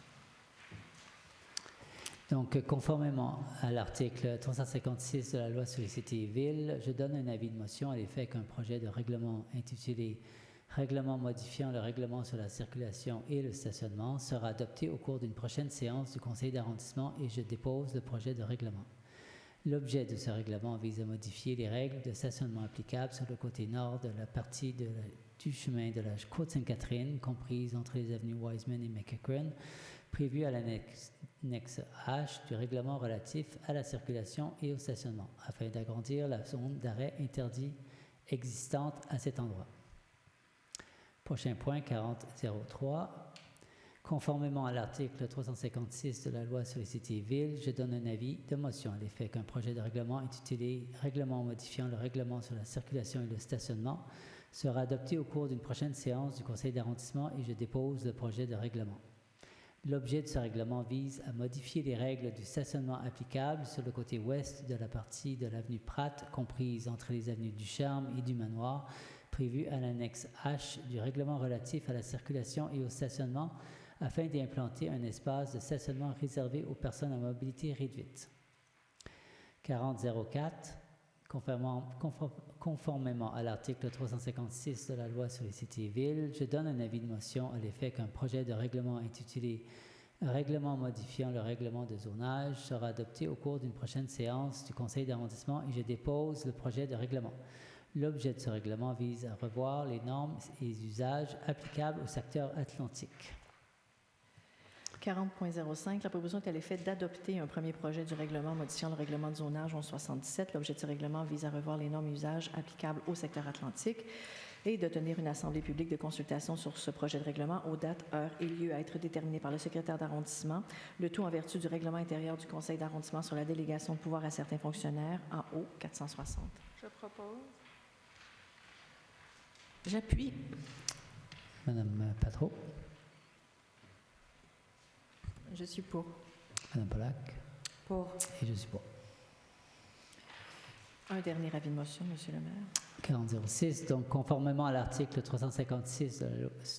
Donc, conformément à l'article 356 de la loi sur les cités et villes, je donne un avis de motion à l'effet qu'un projet de règlement intitulé « Règlement modifiant le règlement sur la circulation et le stationnement » sera adopté au cours d'une prochaine séance du Conseil d'arrondissement et je dépose le projet de règlement. L'objet de ce règlement vise à modifier les règles de stationnement applicables sur le côté nord de la partie du chemin de la Côte-Sainte-Catherine, comprise entre les avenues Wiseman et McEachran, prévue à l'annexe H du règlement relatif à la circulation et au stationnement, afin d'agrandir la zone d'arrêt interdit existante à cet endroit. Prochain point, 40.03. Conformément à l'article 356 de la loi sur les cités et villes, je donne un avis de motion à l'effet qu'un projet de règlement intitulé « Règlement modifiant le règlement sur la circulation et le stationnement » sera adopté au cours d'une prochaine séance du Conseil d'arrondissement et je dépose le projet de règlement. L'objet de ce règlement vise à modifier les règles du stationnement applicables sur le côté ouest de la partie de l'avenue Pratt, comprise entre les avenues du Charme et du Manoir, prévu à l'annexe H du règlement relatif à la circulation et au stationnement, afin d'y implanter un espace de stationnement réservé aux personnes à mobilité réduite. 4004, conformément à l'article 356 de la loi sur les cités et villes, je donne un avis de motion à l'effet qu'un projet de règlement intitulé « Règlement modifiant le règlement de zonage » sera adopté au cours d'une prochaine séance du conseil d'arrondissement et je dépose le projet de règlement. L'objet de ce règlement vise à revoir les normes et les usages applicables au secteur atlantique. 40.05, la proposition est à l'effet d'adopter un premier projet du règlement modifiant le règlement de zonage 1177. L'objet de ce règlement vise à revoir les normes et usages applicables au secteur atlantique et de tenir une assemblée publique de consultation sur ce projet de règlement aux dates, heures et lieux à être déterminés par le secrétaire d'arrondissement, le tout en vertu du règlement intérieur du conseil d'arrondissement sur la délégation de pouvoir à certains fonctionnaires en haut 460. Je propose. J'appuie. Madame Patro. Je suis pour. Madame Pollack. Pour. Et je suis pour. Un dernier avis de motion, Monsieur le maire. 4006, donc conformément à l'article 356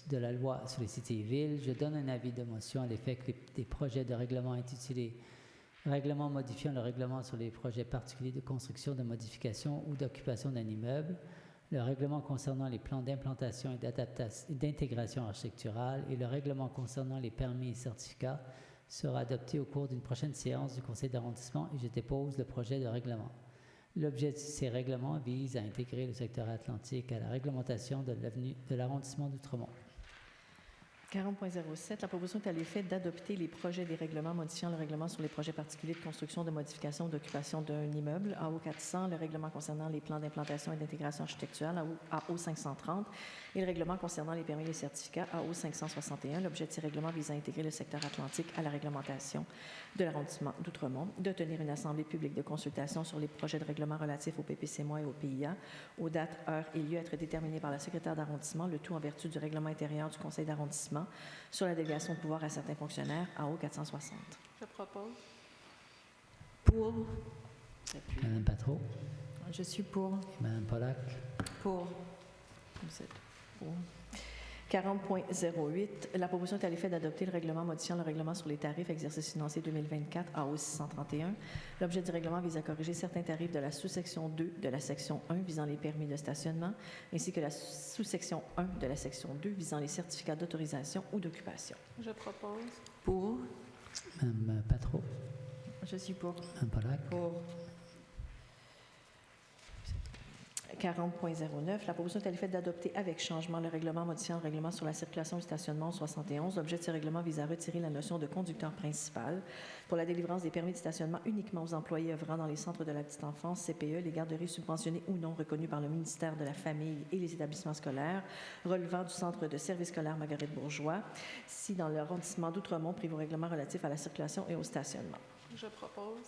de la loi sur les cités et villes, je donne un avis de motion à l'effet que des projets de règlement intitulés « Règlement modifiant le règlement sur les projets particuliers de construction, de modification ou d'occupation d'un immeuble », le règlement concernant les plans d'implantation et d'intégration architecturale et le règlement concernant les permis et certificats sera adopté au cours d'une prochaine séance du conseil d'arrondissement et je dépose le projet de règlement. L'objet de ces règlements vise à intégrer le secteur atlantique à la réglementation de l'arrondissement d'Outremont. 40.07, la proposition est à l'effet d'adopter les projets des règlements modifiant le règlement sur les projets particuliers de construction, de modification ou d'occupation d'un immeuble, AO 400, le règlement concernant les plans d'implantation et d'intégration architecturale, AO 530, et le règlement concernant les permis et les certificats, AO 561. L'objet de ces règlements vise à intégrer le secteur atlantique à la réglementation de l'arrondissement d'Outremont, de tenir une assemblée publique de consultation sur les projets de règlement relatifs au PPC-MOI et au PIA, aux dates, heures et lieux à être déterminés par le secrétaire d'arrondissement, le tout en vertu du règlement intérieur du conseil d'arrondissement sur la délégation de pouvoir à certains fonctionnaires, AO 460. Je propose. Pour. Madame Patro. Je suis pour. Et Madame Pollack. Pour. Vous êtes pour. 40.08, la proposition est à l'effet d'adopter le règlement modifiant le règlement sur les tarifs exercice financier 2024 AO 631. L'objet du règlement vise à corriger certains tarifs de la sous-section 2 de la section 1 visant les permis de stationnement, ainsi que la sous-section 1 de la section 2 visant les certificats d'autorisation ou d'occupation. Je propose. Pour. Madame Patro. Je suis pour. Madame Pollack. Pour. 40.09, la proposition est à l'effet d'adopter avec changement le règlement modifiant le règlement sur la circulation et le stationnement 71. L'objet de ce règlement vise à retirer la notion de conducteur principal pour la délivrance des permis de stationnement uniquement aux employés œuvrant dans les centres de la petite enfance, CPE, les garderies subventionnées ou non reconnues par le ministère de la Famille et les établissements scolaires relevant du centre de service scolaire Marguerite-Bourgeois, si dans l'arrondissement d'Outremont prévu au règlement relatif à la circulation et au stationnement. Je propose.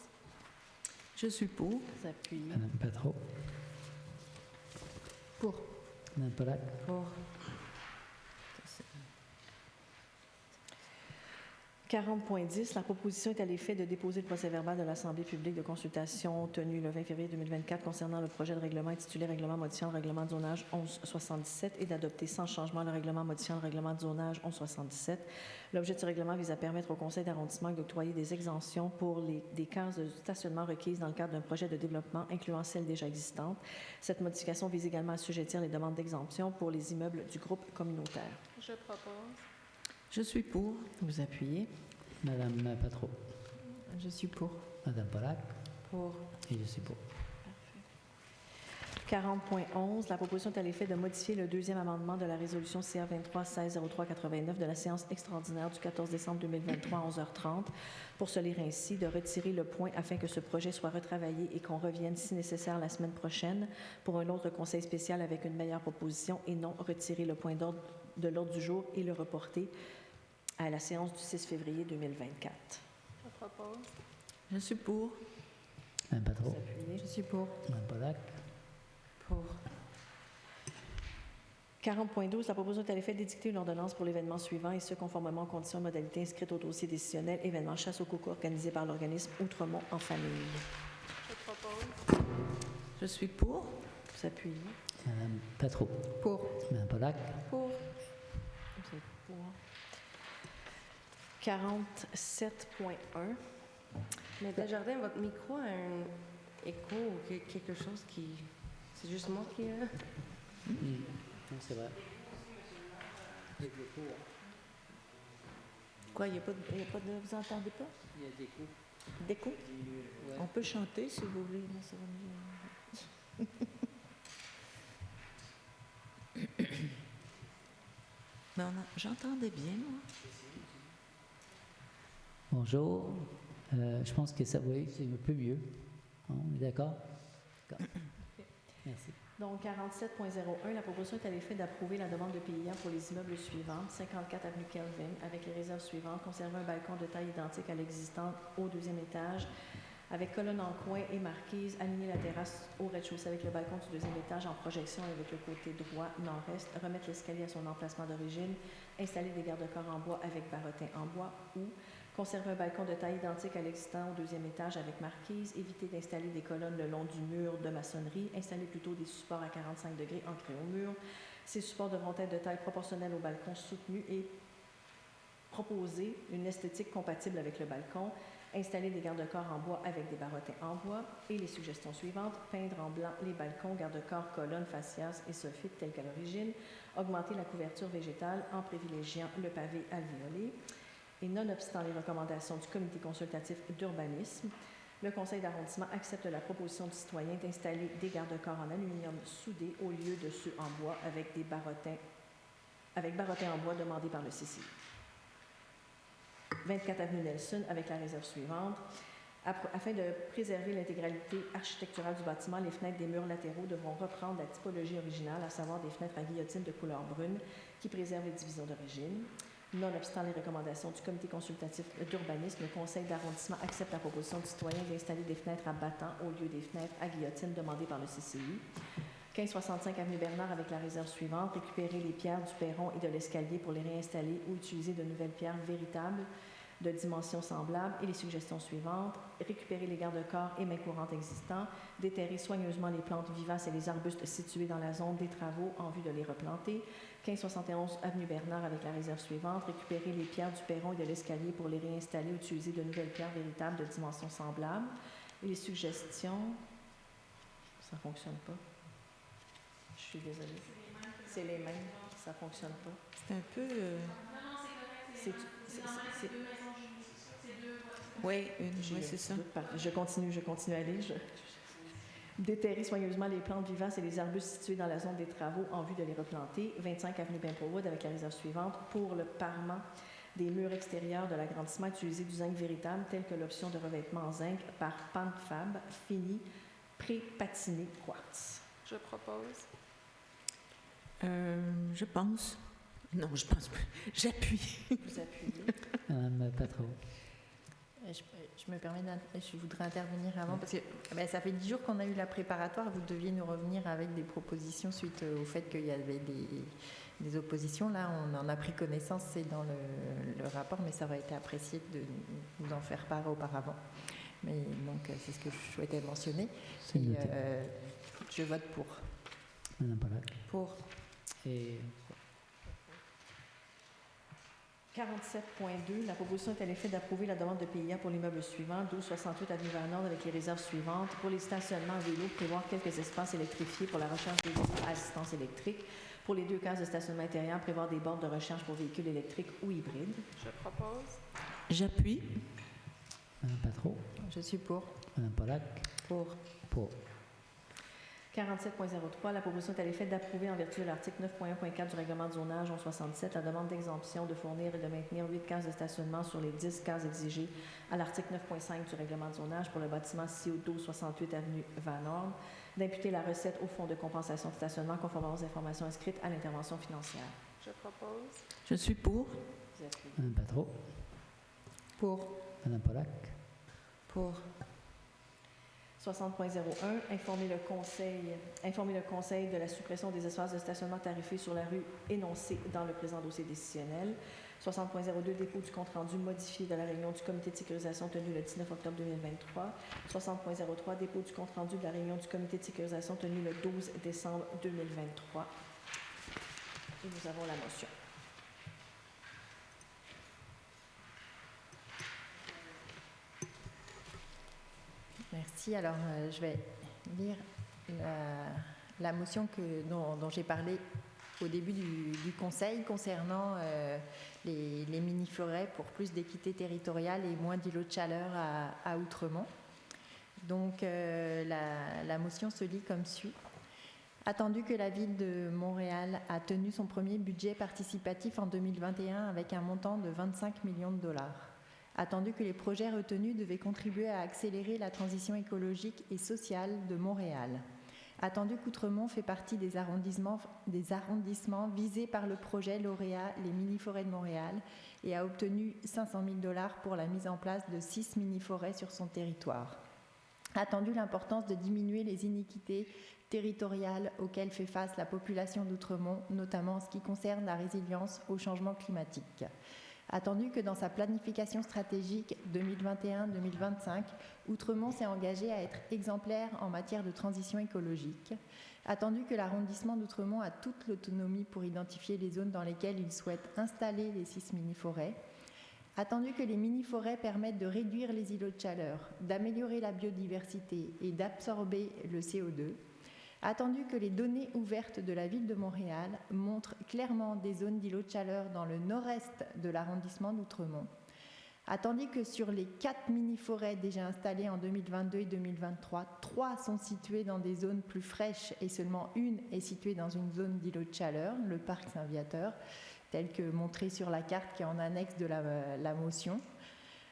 Je suis pour. J'appuie. Madame Patro. Pour. Madame Pollack. Pour. 40.10, la proposition est à l'effet de déposer le procès-verbal de l'Assemblée publique de consultation tenue le 20 février 2024 concernant le projet de règlement intitulé Règlement modifiant le règlement de zonage 1177 et d'adopter sans changement le règlement modifiant le règlement de zonage 1177. L'objet de ce règlement vise à permettre au conseil d'arrondissement d'octroyer des exemptions pour des cases de stationnement requises dans le cadre d'un projet de développement incluant celles déjà existantes. Cette modification vise également à assujettir les demandes d'exemption pour les immeubles du groupe communautaire. Je propose. Je suis pour. Vous appuyez. Madame Patro. Je suis pour. Madame Pollack. Pour. Et je suis pour. 40.11, la proposition est à l'effet de modifier le deuxième amendement de la résolution CA 23-16-03-89 de la séance extraordinaire du 14 décembre 2023 à 11h30 pour se lire ainsi, de retirer le point afin que ce projet soit retravaillé et qu'on revienne si nécessaire la semaine prochaine pour un autre conseil spécial avec une meilleure proposition et non retirer le point d'ordre de l'ordre du jour et le reporter à la séance du 6 février 2024. Je propose. Je suis pour. Madame Patro. Je suis pour. Madame Pollack. Pour. 40.12, la proposition est à l'effet d'édicter une ordonnance pour l'événement suivant et ce conformément aux conditions et modalités inscrites au dossier décisionnel événement chasse au coco organisé par l'organisme Outremont en famille. Je propose. Je suis pour. Vous appuyez. Madame Patro. Pour. Madame Pollack. Pour. Vous êtes pour. 47.1. Mais Desjardins, votre micro a un écho ou quelque chose qui... C'est juste moi qui... Non, c'est vrai. Quoi, il n'y a pas de... Vous entendez pas? Il y a des coups. Des coups? Ouais. On peut chanter si vous voulez. Non, ça va mieux. Mais j'entendais bien, moi. Bonjour. Je pense que ça, oui, c'est un peu mieux. On est d'accord? Merci. Donc, 47.01, la proposition est à l'effet d'approuver la demande de payant pour les immeubles suivants. 54 avenue Kelvin, avec les réserves suivantes. Conserver un balcon de taille identique à l'existant au deuxième étage, avec colonne en coin et marquise. Aligner la terrasse au rez-de-chaussée avec le balcon du deuxième étage en projection avec le côté droit nord-est. Remettre l'escalier à son emplacement d'origine. Installer des garde-corps en bois avec barotin en bois ou conserver un balcon de taille identique à l'existant au deuxième étage avec marquise. Éviter d'installer des colonnes le long du mur de maçonnerie. Installer plutôt des supports à 45 degrés ancrés au mur. Ces supports devront être de taille proportionnelle au balcon soutenu et proposer une esthétique compatible avec le balcon. Installer des garde-corps en bois avec des barotins en bois. Et les suggestions suivantes: peindre en blanc les balcons, garde-corps, colonnes, fascias et soffites tels qu'à l'origine. Augmenter la couverture végétale en privilégiant le pavé alvéolé. Et nonobstant les recommandations du comité consultatif d'urbanisme, le conseil d'arrondissement accepte la proposition du citoyen d'installer des garde-corps en aluminium soudés au lieu de ceux en bois avec barotins en bois demandés par le CCI. 24 avenue Nelson, avec la réserve suivante. Afin de préserver l'intégralité architecturale du bâtiment, les fenêtres des murs latéraux devront reprendre la typologie originale, à savoir des fenêtres à guillotine de couleur brune qui préservent les divisions d'origine. Nonobstant les recommandations du comité consultatif d'urbanisme, le conseil d'arrondissement accepte la proposition du citoyen d'installer des fenêtres à battants au lieu des fenêtres à guillotine demandées par le CCI. 1565 avenue Bernard avec la réserve suivante, récupérer les pierres du perron et de l'escalier pour les réinstaller ou utiliser de nouvelles pierres véritables de dimensions semblables. Et les suggestions suivantes: récupérer les garde-corps et mains courantes existants, déterrer soigneusement les plantes vivaces et les arbustes situés dans la zone des travaux en vue de les replanter. 1571 avenue Bernard avec la réserve suivante, récupérer les pierres du perron et de l'escalier pour les réinstaller ou utiliser de nouvelles pierres véritables de dimensions semblables. Et les suggestions, ça ne fonctionne pas. Je suis désolée. C'est les mêmes, ça ne fonctionne pas. C'est un peu... Oui, c'est ça. Je continue à aller. Déterrer soigneusement les plantes vivaces et les arbustes situés dans la zone des travaux en vue de les replanter. 25 avenue Pimple-Wood avec la réserve suivante. Pour le parement des murs extérieurs de l'agrandissement, utiliser du zinc véritable, telle que l'option de revêtement en zinc par Panfab fini pré-patiné quartz. Je propose. Je pense. Non, je pense pas. J'appuie. Vous appuyez. Pas trop. Je me permets, je voudrais intervenir avant parce que ça fait 10 jours qu'on a eu la préparatoire. Vous deviez nous revenir avec des propositions suite au fait qu'il y avait des oppositions. Là, on en a pris connaissance, c'est dans le rapport, mais ça aurait été apprécié de nous en faire part auparavant. Mais donc, c'est ce que je souhaitais mentionner. Et, je vote pour. Madame Pollack. Pour. Et 47.2, la proposition est à l'effet d'approuver la demande de PIA pour l'immeuble suivant, 1268 avenue Vernon, avec les réserves suivantes. Pour les stationnements à vélo, prévoir quelques espaces électrifiés pour la recherche des vélos à assistance électrique. Pour les 2 cases de stationnement intérieur, prévoir des bornes de recherche pour véhicules électriques ou hybrides. Je propose. J'appuie. Madame Patro. Je suis pour. Madame Pollack. Pour. Pour. 47.03, la proposition est à l'effet d'approuver en vertu de l'article 9.1.4 du règlement de zonage 1167 la demande d'exemption de fournir et de maintenir 8 cases de stationnement sur les 10 cases exigées à l'article 9.5 du règlement de zonage pour le bâtiment CO 1268 avenue Van Horn, d'imputer la recette au fonds de compensation de stationnement conformément aux informations inscrites à l'intervention financière. Je propose. Je suis pour. Madame Patro. Pour. Madame Pollack. Pour. 60.01, informer le conseil de la suppression des espaces de stationnement tarifés sur la rue énoncés dans le présent dossier décisionnel. 60.02, dépôt du compte-rendu modifié de la réunion du comité de sécurisation tenue le 19 octobre 2023. 60.03, dépôt du compte-rendu de la réunion du comité de sécurisation tenue le 12 décembre 2023. Et nous avons la motion. Merci. Alors, je vais lire la motion dont j'ai parlé au début du Conseil concernant les mini-forêts pour plus d'équité territoriale et moins d'îlots de chaleur à Outremont. Donc, la motion se lit comme suit. Attendu que la Ville de Montréal a tenu son premier budget participatif en 2021 avec un montant de 25 millions de dollars. Attendu que les projets retenus devaient contribuer à accélérer la transition écologique et sociale de Montréal. Attendu qu'Outremont fait partie des arrondissements visés par le projet lauréat Les Mini-Forêts de Montréal et a obtenu 500 000 $ pour la mise en place de 6 mini-forêts sur son territoire. Attendu l'importance de diminuer les iniquités territoriales auxquelles fait face la population d'Outremont, notamment en ce qui concerne la résilience au changement climatique. Attendu que dans sa planification stratégique 2021-2025, Outremont s'est engagé à être exemplaire en matière de transition écologique. Attendu que l'arrondissement d'Outremont a toute l'autonomie pour identifier les zones dans lesquelles il souhaite installer les 6 mini-forêts. Attendu que les mini-forêts permettent de réduire les îlots de chaleur, d'améliorer la biodiversité et d'absorber le CO2. Attendu que les données ouvertes de la Ville de Montréal montrent clairement des zones d'îlots de chaleur dans le nord-est de l'arrondissement d'Outremont. Attendu que sur les 4 mini-forêts déjà installées en 2022 et 2023, 3 sont situées dans des zones plus fraîches et seulement une est située dans une zone d'îlot de chaleur, le parc Saint-Viateur, tel que montré sur la carte qui est en annexe de la motion.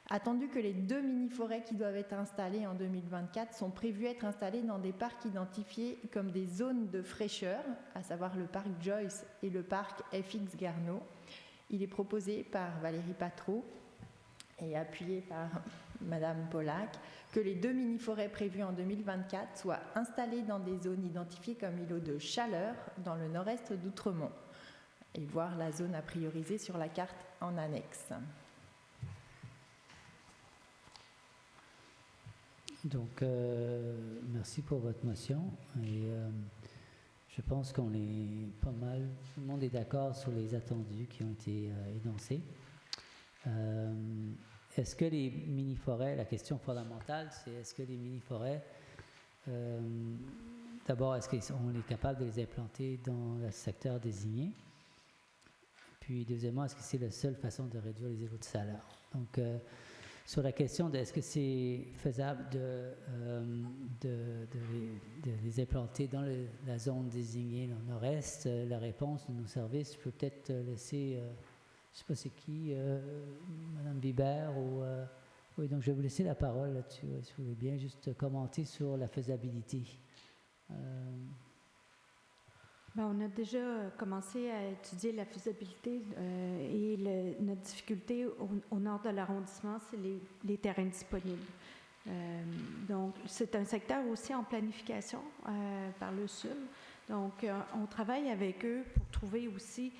Attendu que les 2 mini-forêts qui doivent être installées en 2024 sont prévues être installées dans des parcs identifiés comme des zones de fraîcheur, à savoir le parc Joyce et le parc FX Garneau. Il est proposé par Valérie Patreau et appuyé par Madame Pollack que les 2 mini-forêts prévues en 2024 soient installées dans des zones identifiées comme îlots de chaleur dans le nord-est d'Outremont et voir la zone à prioriser sur la carte en annexe. Donc, merci pour votre motion. Et je pense qu'on est pas mal, tout le monde est d'accord sur les attendus qui ont été énoncés. Est-ce que les mini-forêts, la question fondamentale, c'est est-ce que les mini-forêts, d'abord, est-ce qu'on est capable de les implanter dans le secteur désigné? Puis, deuxièmement, est-ce que c'est la seule façon de réduire les îlots de chaleur? Donc, sur la question de est-ce que c'est faisable de les implanter dans la zone désignée dans le nord-est, la réponse de nos services, je peux peut-être laisser, je ne sais pas c'est qui, Mme Bibert ou... oui, donc je vais vous laisser la parole là-dessus, si vous voulez bien, juste commenter sur la faisabilité. On a déjà commencé à étudier la faisabilité et notre difficulté au nord de l'arrondissement, c'est les terrains disponibles. Donc, c'est un secteur aussi en planification par le SUM. Donc, on travaille avec eux pour trouver aussi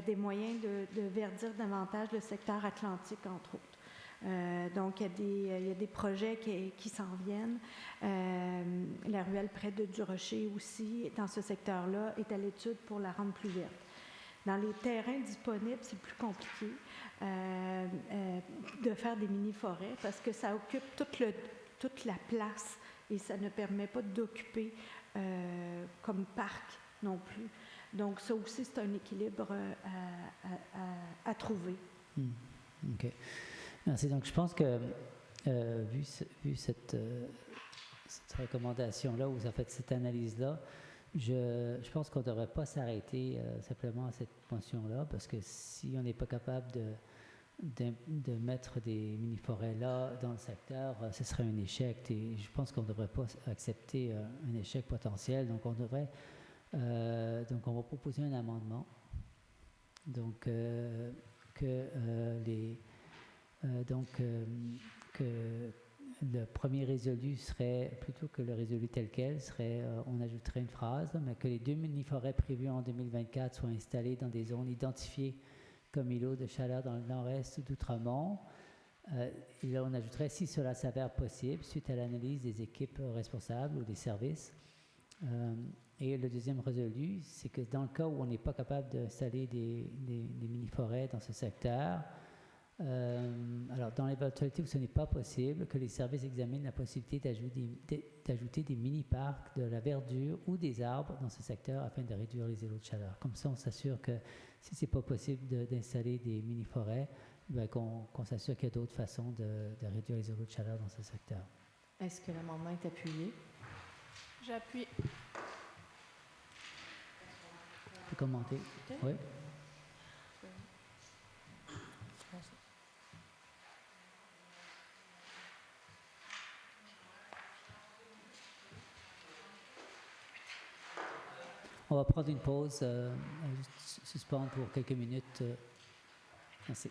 des moyens de verdir davantage le secteur atlantique, entre autres. Donc, il y a des projets qui s'en viennent. La ruelle près de Durocher aussi, dans ce secteur-là, est à l'étude pour la rendre plus verte. Dans les terrains disponibles, c'est plus compliqué de faire des mini-forêts parce que ça occupe toute la place et ça ne permet pas d'occuper comme parc non plus. Donc, ça aussi, c'est un équilibre à trouver. OK. Merci. Donc, je pense que, vu cette recommandation-là, ou ça fait cette analyse-là, je pense qu'on ne devrait pas s'arrêter simplement à cette mention-là, parce que si on n'est pas capable de mettre des mini-forêts là dans le secteur, ce serait un échec. Et je pense qu'on ne devrait pas accepter un échec potentiel. Donc, on devrait... donc, on va proposer un amendement. Donc, que le premier résolu serait, plutôt que le résolu tel quel, serait, on ajouterait une phrase, mais que les 2 mini-forêts prévues en 2024 soient installées dans des zones identifiées comme îlots de chaleur dans le nord-est d'Outremont. Et là, on ajouterait, si cela s'avère possible, suite à l'analyse des équipes responsables ou des services. Et le deuxième résolu, c'est que dans le cas où on n'est pas capable d'installer des mini-forêts dans ce secteur, alors Alors, dans l'éventualité où ce n'est pas possible, que les services examinent la possibilité d'ajouter des mini-parcs, de la verdure ou des arbres dans ce secteur afin de réduire les îlots de chaleur. Comme ça, on s'assure que si ce n'est pas possible d'installer des mini-forêts, ben, qu'on s'assure qu'il y a d'autres façons de réduire les îlots de chaleur dans ce secteur. Est-ce que l'amendement est appuyé? J'appuie. Tu peux commenter? Okay. Oui. On va prendre une pause, juste suspendre pour quelques minutes. Merci.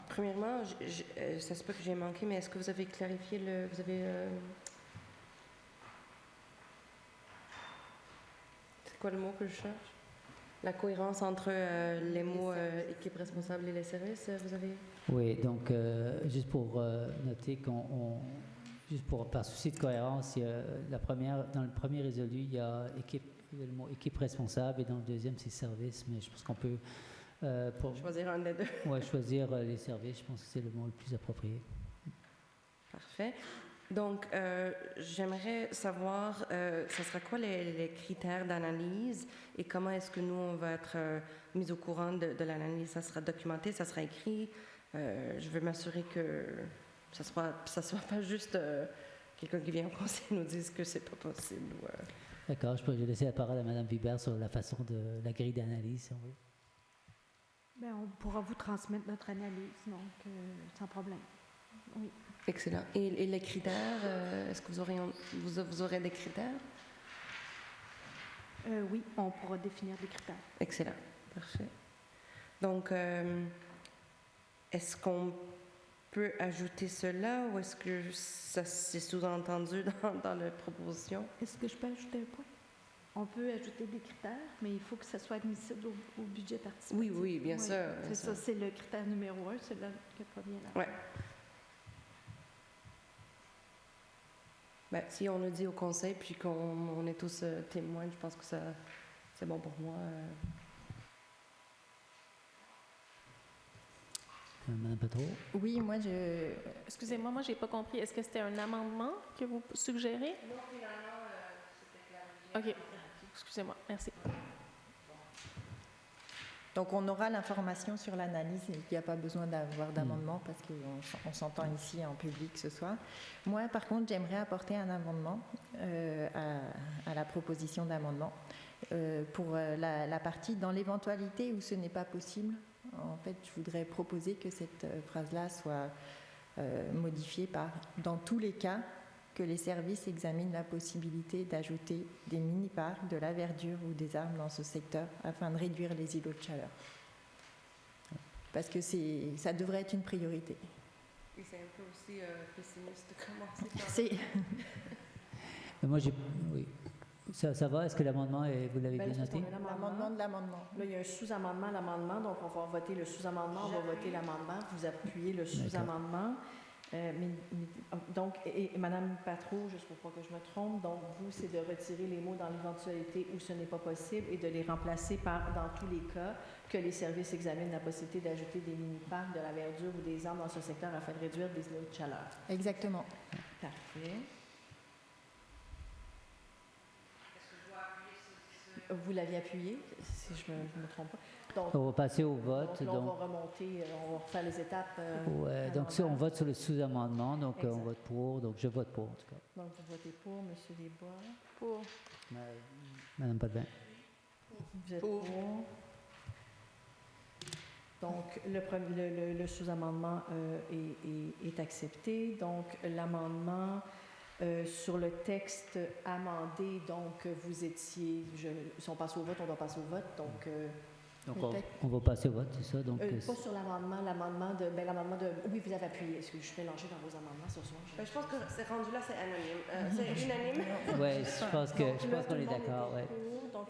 Premièrement, ça se peut que j'ai manqué, mais est-ce que vous avez clarifié c'est quoi le mot que je cherche? La cohérence entre les mots équipe responsable et les services, vous avez? Oui, donc juste pour noter par souci de cohérence, il y a dans le premier résolu, il y a le mot équipe responsable et dans le deuxième, c'est service, mais je pense qu'on peut choisir un des deux. Oui, choisir les services, je pense que c'est le mot le plus approprié. Parfait. Donc, j'aimerais savoir, ce sera quoi les critères d'analyse et comment est-ce que nous, on va être mis au courant de l'analyse? Ça sera documenté, ça sera écrit. Je veux m'assurer que ça soit pas juste quelqu'un qui vient au conseil et nous dise que c'est pas possible. D'accord, je peux laisser la parole à Mme Vibert sur la façon de la grille d'analyse, si on veut. Bien, on pourra vous transmettre notre analyse, donc sans problème. Oui. Excellent. Et les critères, est-ce que vous aurez des critères? Oui, on pourra définir des critères. Excellent. Parfait. Donc, est-ce qu'on peut ajouter cela ou est-ce que ça c'est sous-entendu dans la proposition? Est-ce que je peux ajouter un point? On peut ajouter des critères, mais il faut que ça soit admissible au budget participatif. Oui, bien sûr. C'est ça, c'est le critère numéro 1, c'est là que provient là. Oui. Ben, si on le dit au conseil puis qu'on est tous témoins, je pense que c'est bon pour moi. Madame Patro? Oui, moi Excusez-moi, moi j'ai pas compris. Est-ce que c'était un amendement que vous suggérez? Non, finalement, c'était clarifié. OK. Excusez-moi, merci. Donc, on aura l'information sur l'analyse. Il n'y a pas besoin d'avoir d'amendement parce qu'on s'entend ici en public ce soir. Moi, par contre, j'aimerais apporter un amendement à la proposition d'amendement pour la partie dans l'éventualité où ce n'est pas possible. En fait, je voudrais proposer que cette phrase-là soit modifiée par « dans tous les cas », que les services examinent la possibilité d'ajouter des mini-parcs, de la verdure ou des arbres dans ce secteur afin de réduire les îlots de chaleur. Parce que ça devrait être une priorité. Et c'est un peu aussi pessimiste de commencer par... Moi, oui. Ça va? Est-ce que l'amendement, vous l'avez bien noté? L'amendement de l'amendement. Là, il y a un sous-amendement à l'amendement, donc on va voter le sous-amendement, on va voter l'amendement, vous appuyez le sous-amendement. Donc, et Mme Patro, juste pour pas que je me trompe, donc vous, c'est de retirer les mots dans l'éventualité où ce n'est pas possible et de les remplacer par, dans tous les cas, que les services examinent la possibilité d'ajouter des mini-parcs, de la verdure ou des arbres dans ce secteur afin de réduire des îlots de chaleur. Exactement. Parfait. Vous l'aviez appuyé, si je ne me trompe pas. Donc, on va passer au vote. Donc, on va remonter, on va refaire les étapes. Donc, on vote sur le sous-amendement, donc on vote pour, donc je vote pour en tout cas. Donc, vous votez pour, M. Desbois. Pour. Mme Potvin. Vous êtes pour. Donc, le sous-amendement est accepté. Donc, l'amendement Sur le texte amendé, donc vous étiez, si on passe au vote, on doit passer au vote, donc on va passer au vote, c'est ça? Donc, pas sur l'amendement de, oui, vous avez appuyé, est-ce que je suis mélangée dans vos amendements ce soir? Je pense que c'est rendu là, c'est anonyme. C'est unanime. Oui, je pense qu'on est d'accord. Ouais. Donc,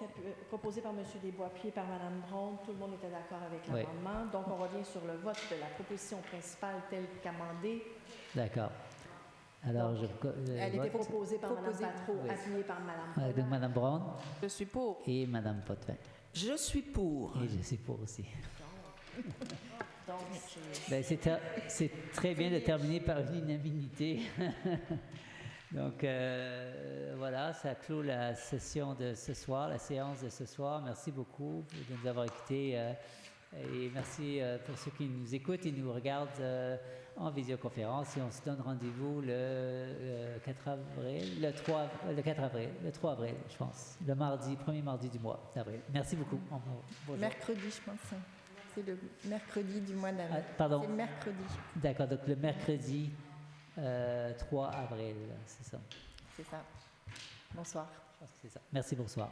proposé par M. Desbois, puis par Mme Braun, tout le monde était d'accord avec l'amendement. Donc, on revient sur le vote de la proposition principale telle qu'amendée. D'accord. Alors, elle était proposée par Mme Patro, appuyée par Mme Braun. Donc, Mme Braun. Je suis pour. Et Mme Potvin. Je suis pour. Et je suis pour aussi. C'est très bien de terminer par l'unanimité. Donc, voilà, ça clôt la session de ce soir, la séance de ce soir. Merci beaucoup de nous avoir écoutés. Et merci pour ceux qui nous écoutent et nous regardent en visioconférence. Et on se donne rendez-vous le 4 avril, le 3 avril, je pense. Le premier mardi du mois d'avril. Merci beaucoup. Bonjour. Mercredi, je pense. C'est le mercredi du mois d'avril. Pardon. C'est le mercredi. D'accord, donc le mercredi 3 avril, c'est ça. C'est ça. Bonsoir. Je pense que c'est ça. Merci, bonsoir.